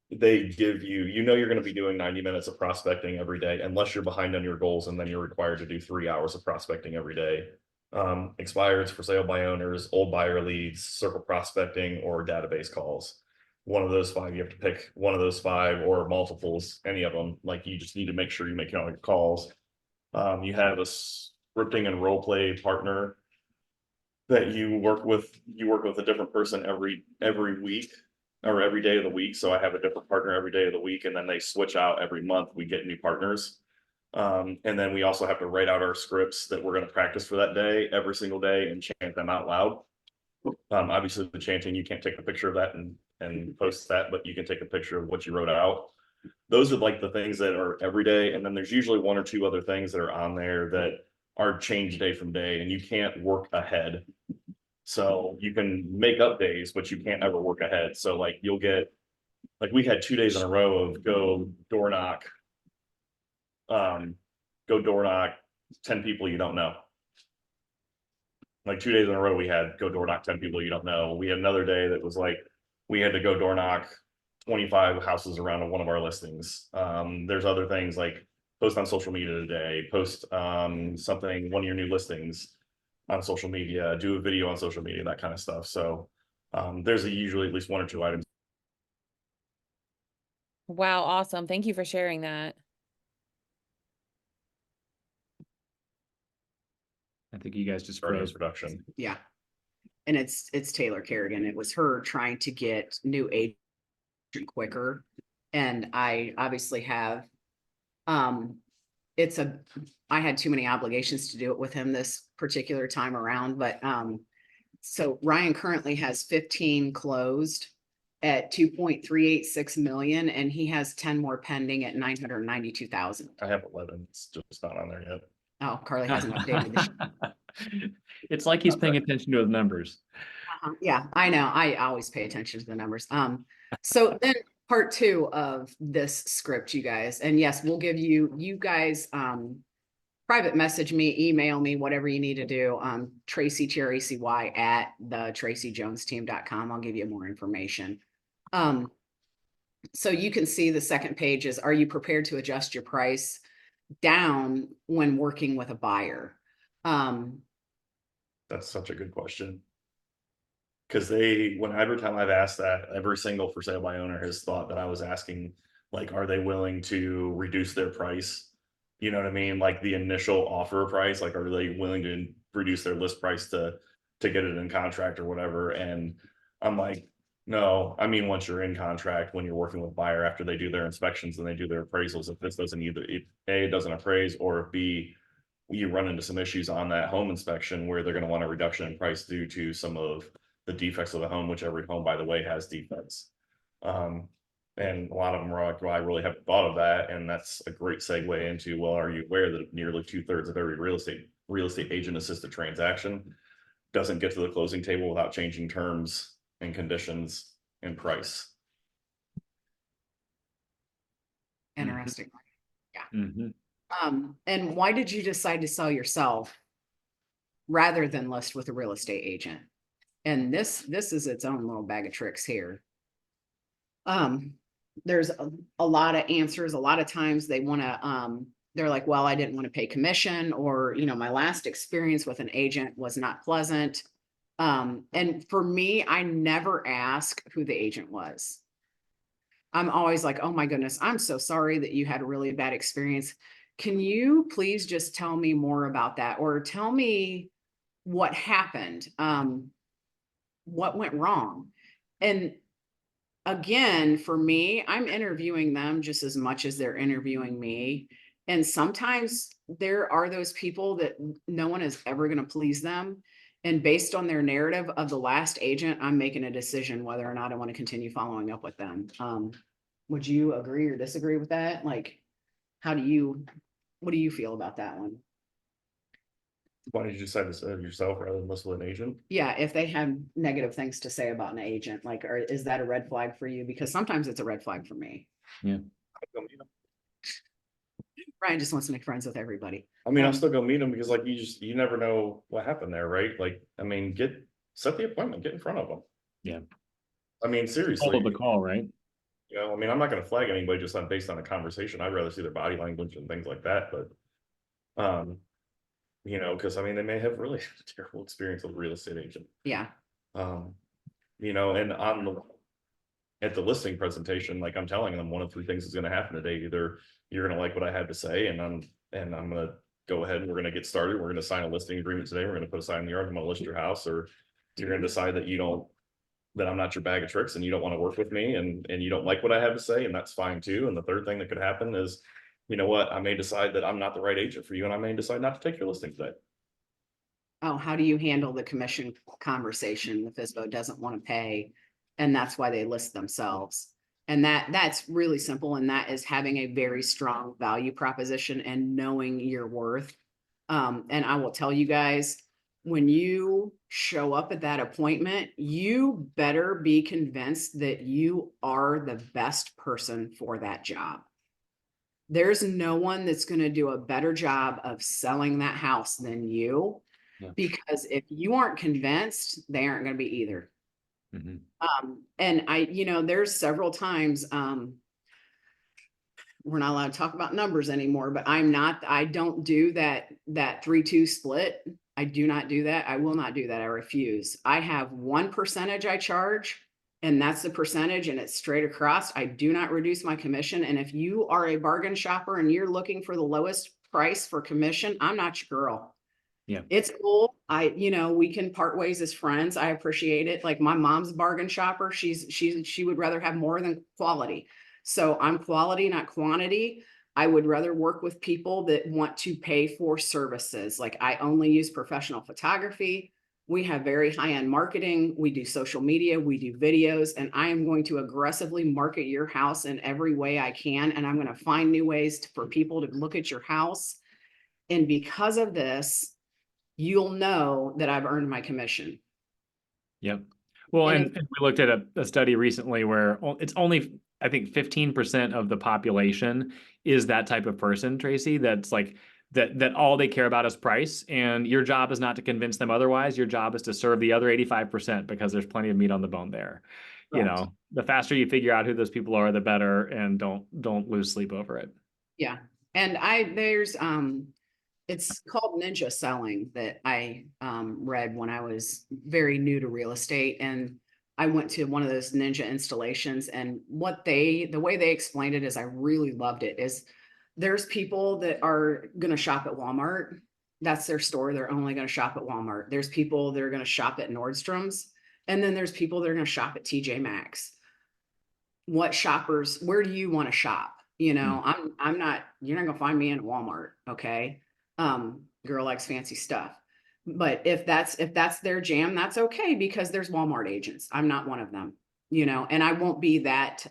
[SPEAKER 8] they give you, you're going to be doing 90 minutes of prospecting every day, unless you're behind on your goals, and then you're required to do 3 hours of prospecting every day. Expireds, for sale by owners, old buyer leads, circle prospecting, or database calls. One of those 5, you have to pick one of those 5 or multiples, any of them. Like you just need to make sure you're making all your calls. You have a scripting and role play partner that you work with a different person every week or every day of the week. So I have a different partner every day of the week, and then they switch out every month. We get new partners. And then we also have to write out our scripts that we're going to practice for that day every single day and chant them out loud. Obviously the chanting, you can't take a picture of that and post that, but you can take a picture of what you wrote out. Those are like the things that are every day. And then there's usually one or two other things that are on there that are changed day from day, and you can't work ahead. So you can make up days, but you can't ever work ahead. So like you'll get, like we had 2 days in a row of go door knock 10 people you don't know. Like 2 days in a row we had go door knock 10 people you don't know. We had another day that was like we had to go door knock 25 houses around one of our listings. There's other things like post on social media today, post something, one of your new listings on social media, do a video on social media, that kind of stuff. So there's usually at least 1 or 2 items.
[SPEAKER 6] Wow, awesome. Thank you for sharing that.
[SPEAKER 2] I think you guys just
[SPEAKER 8] for
[SPEAKER 2] froze.
[SPEAKER 8] production.
[SPEAKER 1] Yeah. And it's Taylor Kerrigan. It was her trying to get new agent quicker. And I obviously have, I had too many obligations to do it with him this particular time around, but, so Ryan currently has 15 closed at 2.386 million, and he has 10 more pending at 992,000.
[SPEAKER 8] I have 11. It's just not on there yet.
[SPEAKER 1] Oh, Carly hasn't updated the
[SPEAKER 2] It's like he's paying attention to his numbers.
[SPEAKER 1] Yeah, I know. I always pay attention to the numbers. So then part 2 of this script, you guys, and yes, we'll give you guys, private message me, email me, whatever you need to do. Tracy, TRACY at the TracyJonesTeam.com. I'll give you more information. So you can see the second page is, are you prepared to adjust your price down when working with a buyer?
[SPEAKER 8] That's such a good question. Because every time I've asked that, every single for sale by owner has thought that I was asking, like, are they willing to reduce their price? You know what I mean? Like the initial offer price, like, are they willing to reduce their list price to get it in contract or whatever? And I'm like, no, I mean, once you're in contract, when you're working with buyer, after they do their inspections and they do their appraisals, if this doesn't either, if A, it doesn't appraise, or if B, you run into some issues on that home inspection where they're going to want a reduction in price due to some of the defects of the home, which every home, by the way, has defects. And a lot of them are like, well, I really haven't thought of that. And that's a great segue into, well, are you aware that nearly 2/3 of every real estate agent assisted transaction doesn't get to the closing table without changing terms and conditions and price?
[SPEAKER 1] Interesting.
[SPEAKER 2] Mm-hmm.
[SPEAKER 1] And why did you decide to sell yourself rather than list with a real estate agent? And this is its own little bag of tricks here. There's a lot of answers. A lot of times they want to, they're like, well, I didn't want to pay commission, or, you know, my last experience with an agent was not pleasant. And for me, I never ask who the agent was. I'm always like, oh my goodness, I'm so sorry that you had a really bad experience. Can you please just tell me more about that, or tell me what happened? What went wrong? And again, for me, I'm interviewing them just as much as they're interviewing me. And sometimes there are those people that no one is ever going to please them. And based on their narrative of the last agent, I'm making a decision whether or not I want to continue following up with them. Would you agree or disagree with that? Like, what do you feel about that one?
[SPEAKER 8] Why did you decide to sell yourself rather than list with an agent?
[SPEAKER 1] Yeah, if they have negative things to say about an agent, like, is that a red flag for you? Because sometimes it's a red flag for me.
[SPEAKER 2] Yeah.
[SPEAKER 1] Brian just wants to make friends with everybody.
[SPEAKER 8] I mean, I'll still go meet them because, like, you never know what happened there, right? Like, I mean, set the appointment, get in front of them.
[SPEAKER 2] Yeah.
[SPEAKER 8] I mean, seriously.
[SPEAKER 2] Follow the call, right?
[SPEAKER 8] You know, I mean, I'm not going to flag anybody just based on a conversation. I'd rather see their body language and things like that. But, you know, because I mean, they may have really had a terrible experience with a real estate agent.
[SPEAKER 1] Yeah.
[SPEAKER 8] You know, and at the listing presentation, like, I'm telling them 1 of 3 things is going to happen today. Either you're going to like what I had to say, and I'm going to go ahead and we're gonna get started. We're gonna sign a listing agreement today. We're gonna put a sign in the yard. I'm gonna list your house, or you're gonna decide that that I'm not your bag of tricks and you don't want to work with me and you don't like what I have to say, and that's fine too. And the third thing that could happen is, you know what, I may decide that I'm not the right agent for you, and I may decide not to take your listing today.
[SPEAKER 1] Oh, how do you handle the commission conversation? The FSBO doesn't want to pay, and that's why they list themselves. And that's really simple, and that is having a very strong value proposition and knowing your worth. And I will tell you guys, when you show up at that appointment, you better be convinced that you are the best person for that job. There's no one that's going to do a better job of selling that house than you.
[SPEAKER 2] Yeah.
[SPEAKER 1] Because if you aren't convinced, they aren't going to be either.
[SPEAKER 2] Mhm.
[SPEAKER 1] And there's several times, we're not allowed to talk about numbers anymore, but I don't do that 3-2 split. I do not do that. I will not do that. I refuse. I have one percentage I charge, and that's the percentage, and it's straight across. I do not reduce my commission. And if you are a bargain shopper and you're looking for the lowest price for commission, I'm not your girl.
[SPEAKER 2] Yeah.
[SPEAKER 1] It's cool. We can part ways as friends. I appreciate it. Like, my mom's a bargain shopper. She would rather have more than quality. So I'm quality, not quantity. I would rather work with people that want to pay for services. Like, I only use professional photography. We have very high-end marketing. We do social media, we do videos, and I am going to aggressively market your house in every way I can. And I'm going to find new ways for people to look at your house. And because of this, you'll know that I've earned my commission.
[SPEAKER 2] Yep. Well,
[SPEAKER 1] And
[SPEAKER 2] and we looked at a study recently where it's only, I think, 15% of the population is that type of person, Tracy, that's like that all they care about is price. And your job is not to convince them otherwise. Your job is to serve the other 85% because there's plenty of meat on the bone there. You
[SPEAKER 1] Correct.
[SPEAKER 2] know, the faster you figure out who those people are, the better, and don't lose sleep over it.
[SPEAKER 1] Yeah. And there's it's called ninja selling that I read when I was very new to real estate. And I went to one of those ninja installations, and the way they explained it is, I really loved it, is there's people that are going to shop at Walmart. That's their store. They're only going to shop at Walmart. There's people that are going to shop at Nordstrom's. And then there's people that are going to shop at TJ Maxx. Where do you want to shop? You're not going to find me in Walmart. Okay. Girl likes fancy stuff. But if that's their jam, that's okay, because there's Walmart agents. I'm not one of them, and I won't be that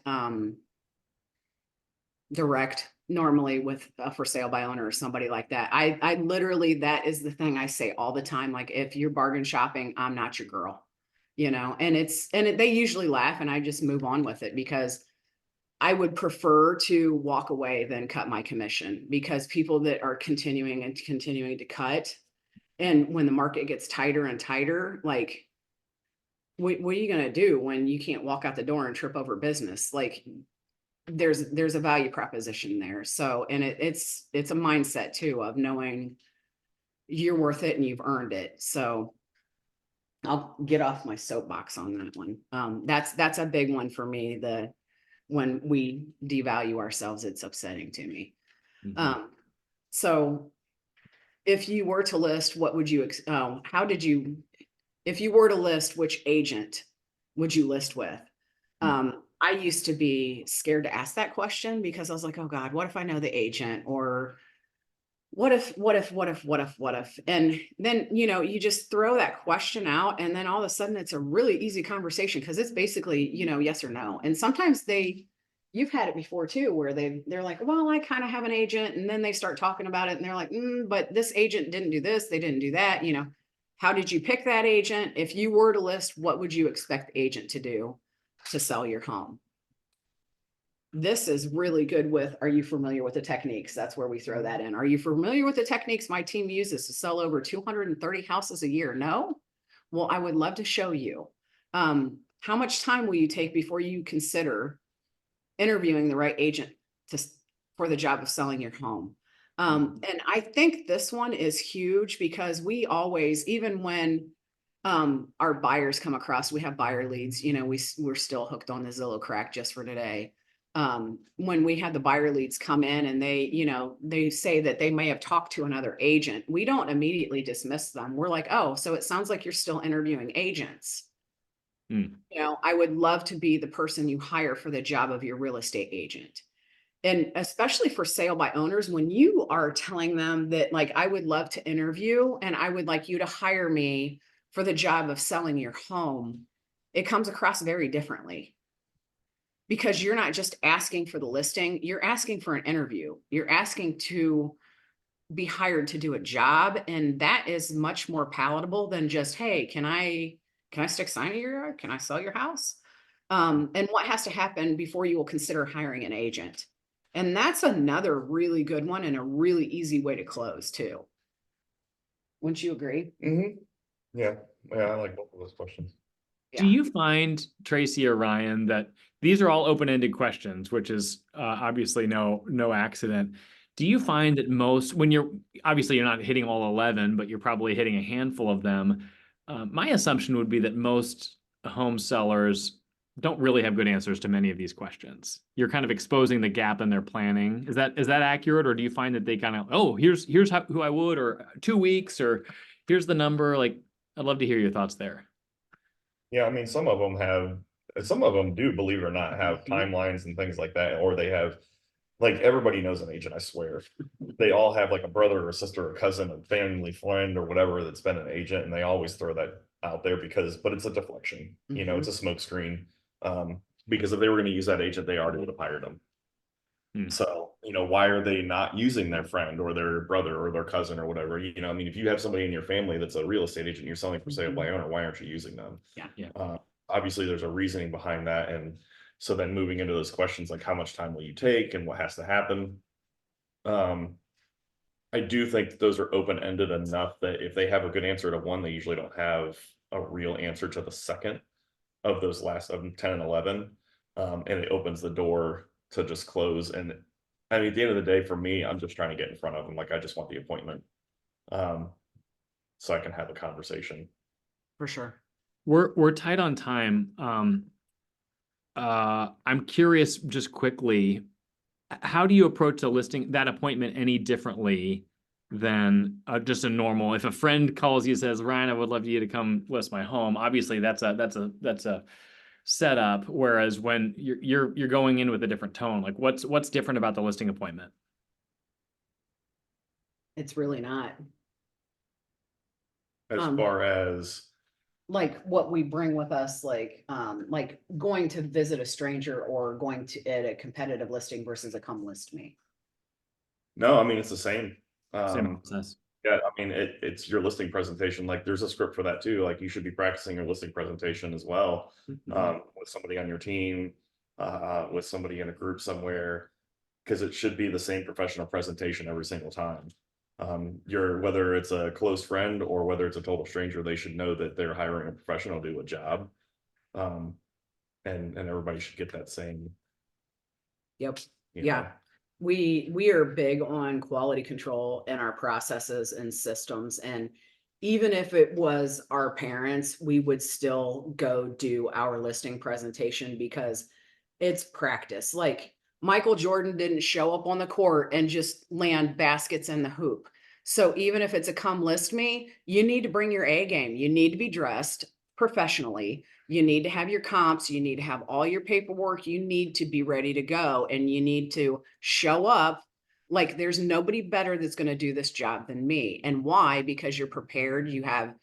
[SPEAKER 1] direct normally with a for sale by owner or somebody like that. I literally, that is the thing I say all the time. Like, if you're bargain shopping, I'm not your girl, and they usually laugh, and I just move on with it, because I would prefer to walk away than cut my commission, because people that are continuing to cut, and when the market gets tighter and tighter, like, what are you going to do when you can't walk out the door and trip over business? Like, there's a value proposition there. So, and it's a mindset too, of knowing you're worth it and you've earned it. So I'll get off my soapbox on that one. That's a big one for me. When we devalue ourselves, it's upsetting to me.
[SPEAKER 2] Mhm.
[SPEAKER 1] So if you were to list, what would you, if you were to list, which agent would you list with? I used to be scared to ask that question, because I was like, oh God, what if I know the agent? Or what if? And then, you just throw that question out, and then all of a sudden it's a really easy conversation, because it's basically, yes or no. And sometimes you've had it before too, where they're like, well, I kind of have an agent. And then they start talking about it, and they're like, but this agent didn't do this. They didn't do that. How did you pick that agent? If you were to list, what would you expect the agent to do to sell your home? This is really good with, are you familiar with the techniques? That's where we throw that in. Are you familiar with the techniques my team uses to sell over 230 houses a year? No? Well, I would love to show you. How much time will you take before you consider interviewing the right agent for the job of selling your home? And I think this one is huge, because we always, even when our buyers come across, we have buyer leads, we're still hooked on the Zillow crack just for today. when we had the buyer leads come in and they, you know, they say that they may have talked to another agent, we don't immediately dismiss them. We're like, oh, so it sounds like you're still interviewing agents.
[SPEAKER 2] Hmm.
[SPEAKER 1] You know, I would love to be the person you hire for the job of your real estate agent. And especially for sale by owners, when you are telling them that, like, I would love to interview and I would like you to hire me for the job of selling your home, it comes across very differently. Because you're not just asking for the listing, you're asking for an interview. You're asking to be hired to do a job. And that is much more palatable than just, hey, can I stick sign in your yard? Can I sell your house? And what has to happen before you will consider hiring an agent? And that's another really good one and a really easy way to close too. Wouldn't you agree?
[SPEAKER 8] Yeah, I like both of those questions.
[SPEAKER 2] Do
[SPEAKER 1] Yeah.
[SPEAKER 2] you find, Tracy or Ryan, that these are all open-ended questions, which is obviously no accident. Do you find that most, when you're not hitting all 11, but you're probably hitting a handful of them, my assumption would be that most home sellers don't really have good answers to many of these questions. You're kind of exposing the gap in their planning. Is that accurate, or do you find that they kind of, oh, here's who I would, or 2 weeks, or here's the number? Like, I'd love to hear your thoughts there.
[SPEAKER 8] Yeah, I mean, some of them do, believe it or not, have timelines and things like that, or they have, like, everybody knows an agent, I swear. They all have like a brother or a sister or a cousin, a family friend or whatever that's been an agent, and they always throw that out there but it's a deflection, you know, it's a smoke screen. Because if they were going to use that agent, they already would have hired them. So, you know, why are they not using their friend or their brother or their cousin or whatever? You know, I mean, if you have somebody in your family that's a real estate agent, you're selling for sale by owner, why aren't you using them?
[SPEAKER 1] Yeah.
[SPEAKER 8] Obviously there's a reasoning behind that. And so then moving into those questions, like how much time will you take and what has to happen? I do think those are open-ended enough that if they have a good answer to one, they usually don't have a real answer to the second of those last of 10 and 11. And it opens the door to just close. And I mean, at the end of the day, for me, I'm just trying to get in front of them. Like, I just want the appointment. So I can have a conversation.
[SPEAKER 1] For sure.
[SPEAKER 2] We're tight on time. I'm curious, just quickly, how do you approach a listing, that appointment, any differently than just a normal? If a friend calls you and says, Ryan, I would love you to come list my home, obviously that's a setup. Whereas when you're going in with a different tone, like what's different about the listing appointment?
[SPEAKER 1] It's really not.
[SPEAKER 8] As far as
[SPEAKER 1] like what we bring with us, like going to visit a stranger or going to at a competitive listing versus a come list me.
[SPEAKER 8] no, I mean, it's the same.
[SPEAKER 2] Same process.
[SPEAKER 8] Yeah, I mean, it's your listing presentation. Like, there's a script for that too. Like, you should be practicing your listing presentation as well, with somebody on your team, with somebody in a group somewhere, because it should be the same professional presentation every single time. Whether it's a close friend or whether it's a total stranger, they should know that they're hiring a professional to do a job. And everybody should get that same.
[SPEAKER 1] Yep.
[SPEAKER 8] you
[SPEAKER 1] Yeah.
[SPEAKER 8] know.
[SPEAKER 1] We are big on quality control in our processes and systems. And even if it was our parents, we would still go do our listing presentation because it's practice. Like, Michael Jordan didn't show up on the court and just land baskets in the hoop. So even if it's a come list me, you need to bring your A game. You need to be dressed professionally. You need to have your comps. You need to have all your paperwork. You need to be ready to go, and you need to show up like there's nobody better that's going to do this job than me. And why? Because you're prepared. You have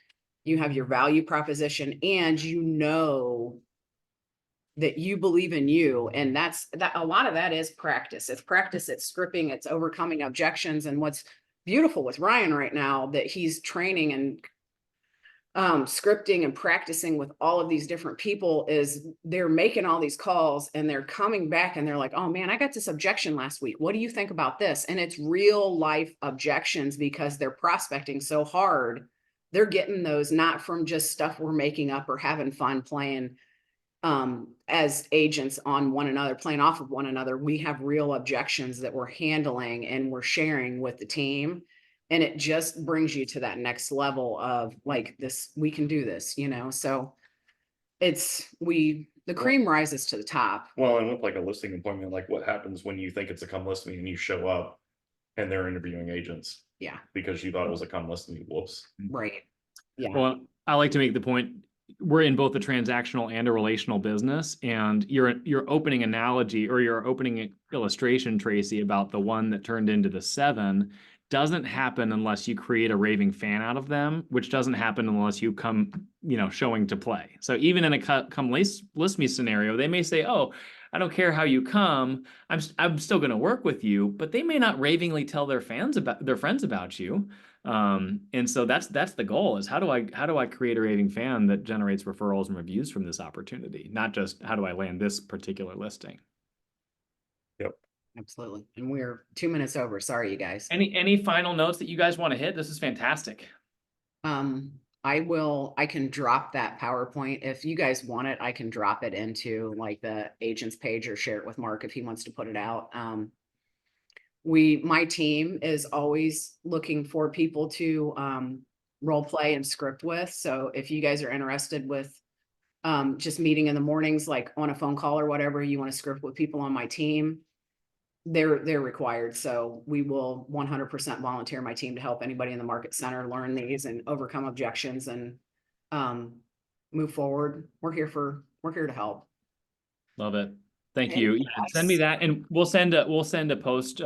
[SPEAKER 1] your value proposition, and you know that you believe in you. And that a lot of that is practice. It's practice, it's scripting, it's overcoming objections. And what's beautiful with Ryan right now, that he's training and scripting and practicing with all of these different people, is they're making all these calls and they're coming back and they're like, oh man, I got this objection last week. What do you think about this? And it's real life objections because they're prospecting so hard. They're getting those not from just stuff we're making up or having fun playing as agents on one another, playing off of one another. We have real objections that we're handling and we're sharing with the team. And it just brings you to that next level of like, this, we can do this, you know? So we The cream rises to the top.
[SPEAKER 8] Well, and with like a listing appointment, like what happens when you think it's a come list me and you show up and they're interviewing agents
[SPEAKER 1] Yeah,
[SPEAKER 8] because you thought it was a come list me? Whoops.
[SPEAKER 1] right. Yeah,
[SPEAKER 2] Well, I like to make the point, we're in both a transactional and a relational business, and your opening analogy or your opening illustration, Tracy, about the one that turned into the 7 doesn't happen unless you create a raving fan out of them, which doesn't happen unless you come, showing to play. So even in a come list me scenario, they may say, "Oh, I don't care how you come. I'm still going to work with you," but they may not ravingly tell their friends about you. And so that's the goal, is how do I create a raving fan that generates referrals and reviews from this opportunity, not just how do I land this particular listing.
[SPEAKER 1] absolutely. And we're 2 minutes over. Sorry, you guys.
[SPEAKER 2] Any final notes that you guys want to hit? This is fantastic.
[SPEAKER 1] I can drop that PowerPoint. If you guys want it, I can drop it into like the agent's page or share it with Mark if he wants to put it out. My team is always looking for people to role play and script with. So if you guys are interested with just meeting in the mornings, like on a phone call or whatever, you want to script with people on my team, they're required. So we will 100% volunteer my team to help anybody in the market center learn these and overcome objections and move forward. We're here to help.
[SPEAKER 2] Love it. Thank
[SPEAKER 1] Okay,
[SPEAKER 2] you. Yeah, send me that, and we'll send a post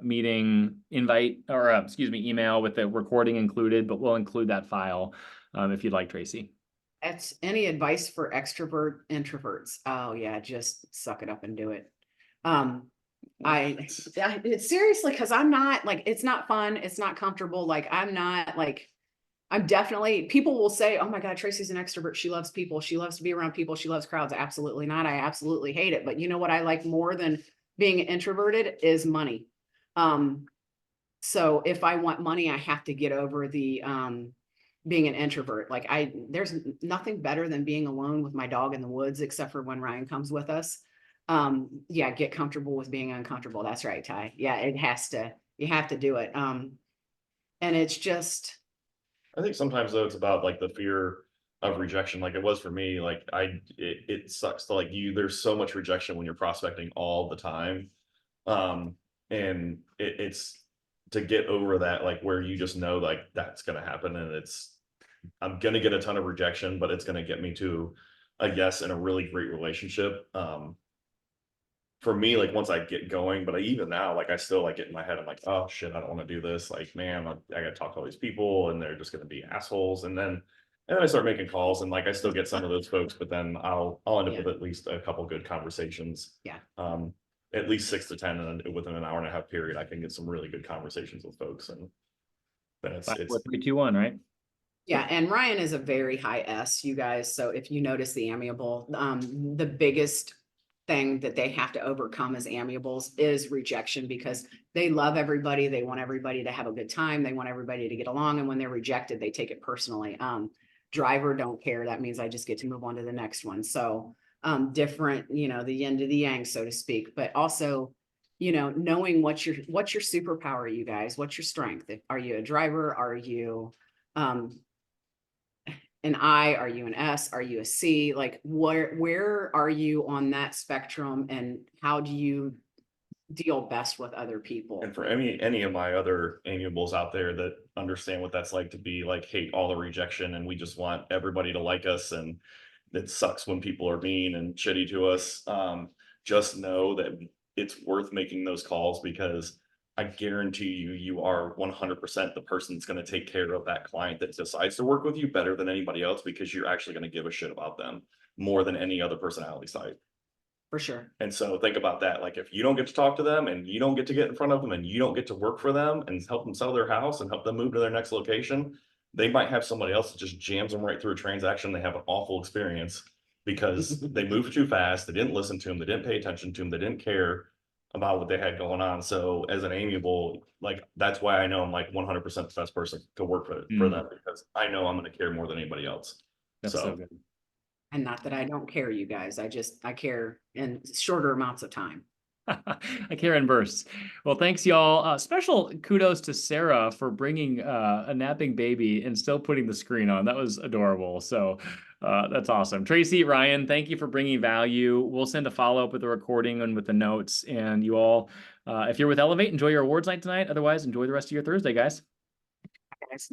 [SPEAKER 2] meeting invite, or excuse me, email with the recording included, but we'll include that file if you'd like, Tracy.
[SPEAKER 1] That's any advice for extrovert introverts. Oh yeah, just suck it up and do it. It's seriously, because I'm not like, it's not fun, it's not comfortable. Like I'm definitely, people will say, "Oh my God, Tracy's an extrovert. She loves people. She loves to be around people. She loves crowds." Absolutely not. I absolutely hate it. But you know what I like more than being introverted is money. So if I want money, I have to get over the being an introvert. Like there's nothing better than being alone with my dog in the woods, except for when Ryan comes with us. Yeah, get comfortable with being uncomfortable. That's right, Ty. Yeah, you have to do it. And it's just,
[SPEAKER 8] I think sometimes though, it's about like the fear of rejection, like it was for me. Like it sucks to like there's so much rejection when you're prospecting all the time. And it's to get over that, like where you just know like that's gonna happen, and I'm gonna get a ton of rejection, but it's gonna get me to a yes in a really great relationship. For me, like once I get going, but even now, like I still like get in my head, I'm like, oh shit, I don't want to do this. Like, man, I gotta talk to all these people and they're just gonna be assholes. And then I start making calls, and like I still get some of those folks, but then I'll end up with at least a couple good conversations.
[SPEAKER 1] Yeah.
[SPEAKER 8] At least 6 to 10, and within an hour and a half period, I can get some really good conversations with folks. And then it's
[SPEAKER 2] 5, 4, 3, 2, 1, right?
[SPEAKER 1] yeah. And Ryan is a very high S, you guys. So if you notice the amiable, the biggest thing that they have to overcome as amiables is rejection, because they love everybody. They want everybody to have a good time. They want everybody to get along. And when they're rejected, they take it personally. Driver don't care. That means I just get to move on to the next one. So different, the yin to the yang, so to speak, but also, knowing what's your superpower, you guys, what's your strength? Are you a driver? Are you an I? Are you an S? Are you a C? Like where are you on that spectrum, and how do you deal best with other people?
[SPEAKER 8] And for any of my other amiables out there that understand what that's like to be like, hate all the rejection and we just want everybody to like us, and it sucks when people are mean and shitty to us, just know that it's worth making those calls, because I guarantee you are 100% the person that's going to take care of that client that decides to work with you better than anybody else, because you're actually going to give a shit about them more than any other personality site.
[SPEAKER 1] For sure.
[SPEAKER 8] And so think about that. Like if you don't get to talk to them, and you don't get to get in front of them, and you don't get to work for them and help them sell their house and help them move to their next location, they might have somebody else that just jams them right through a transaction. They have an awful experience because they moved too fast. They didn't listen to them. They didn't pay attention to them. They didn't care about what they had going on. So as an amiable, like that's why I know I'm like 100% the best person to work for them, because I know I'm going to care more than anybody else.
[SPEAKER 2] That's so good.
[SPEAKER 1] And not that I don't care, you guys. I care in shorter amounts of time.
[SPEAKER 2] A Karen burst. Well, thanks y'all. Special kudos to Sarah for bringing a napping baby and still putting the screen on. That was adorable. So that's awesome. Tracy, Ryan, thank you for bringing value. We'll send a follow-up with the recording and with the notes. And you all, if you're with Elevate, enjoy your awards night tonight. Otherwise, enjoy the rest of your Thursday, guys.
[SPEAKER 1] Guys.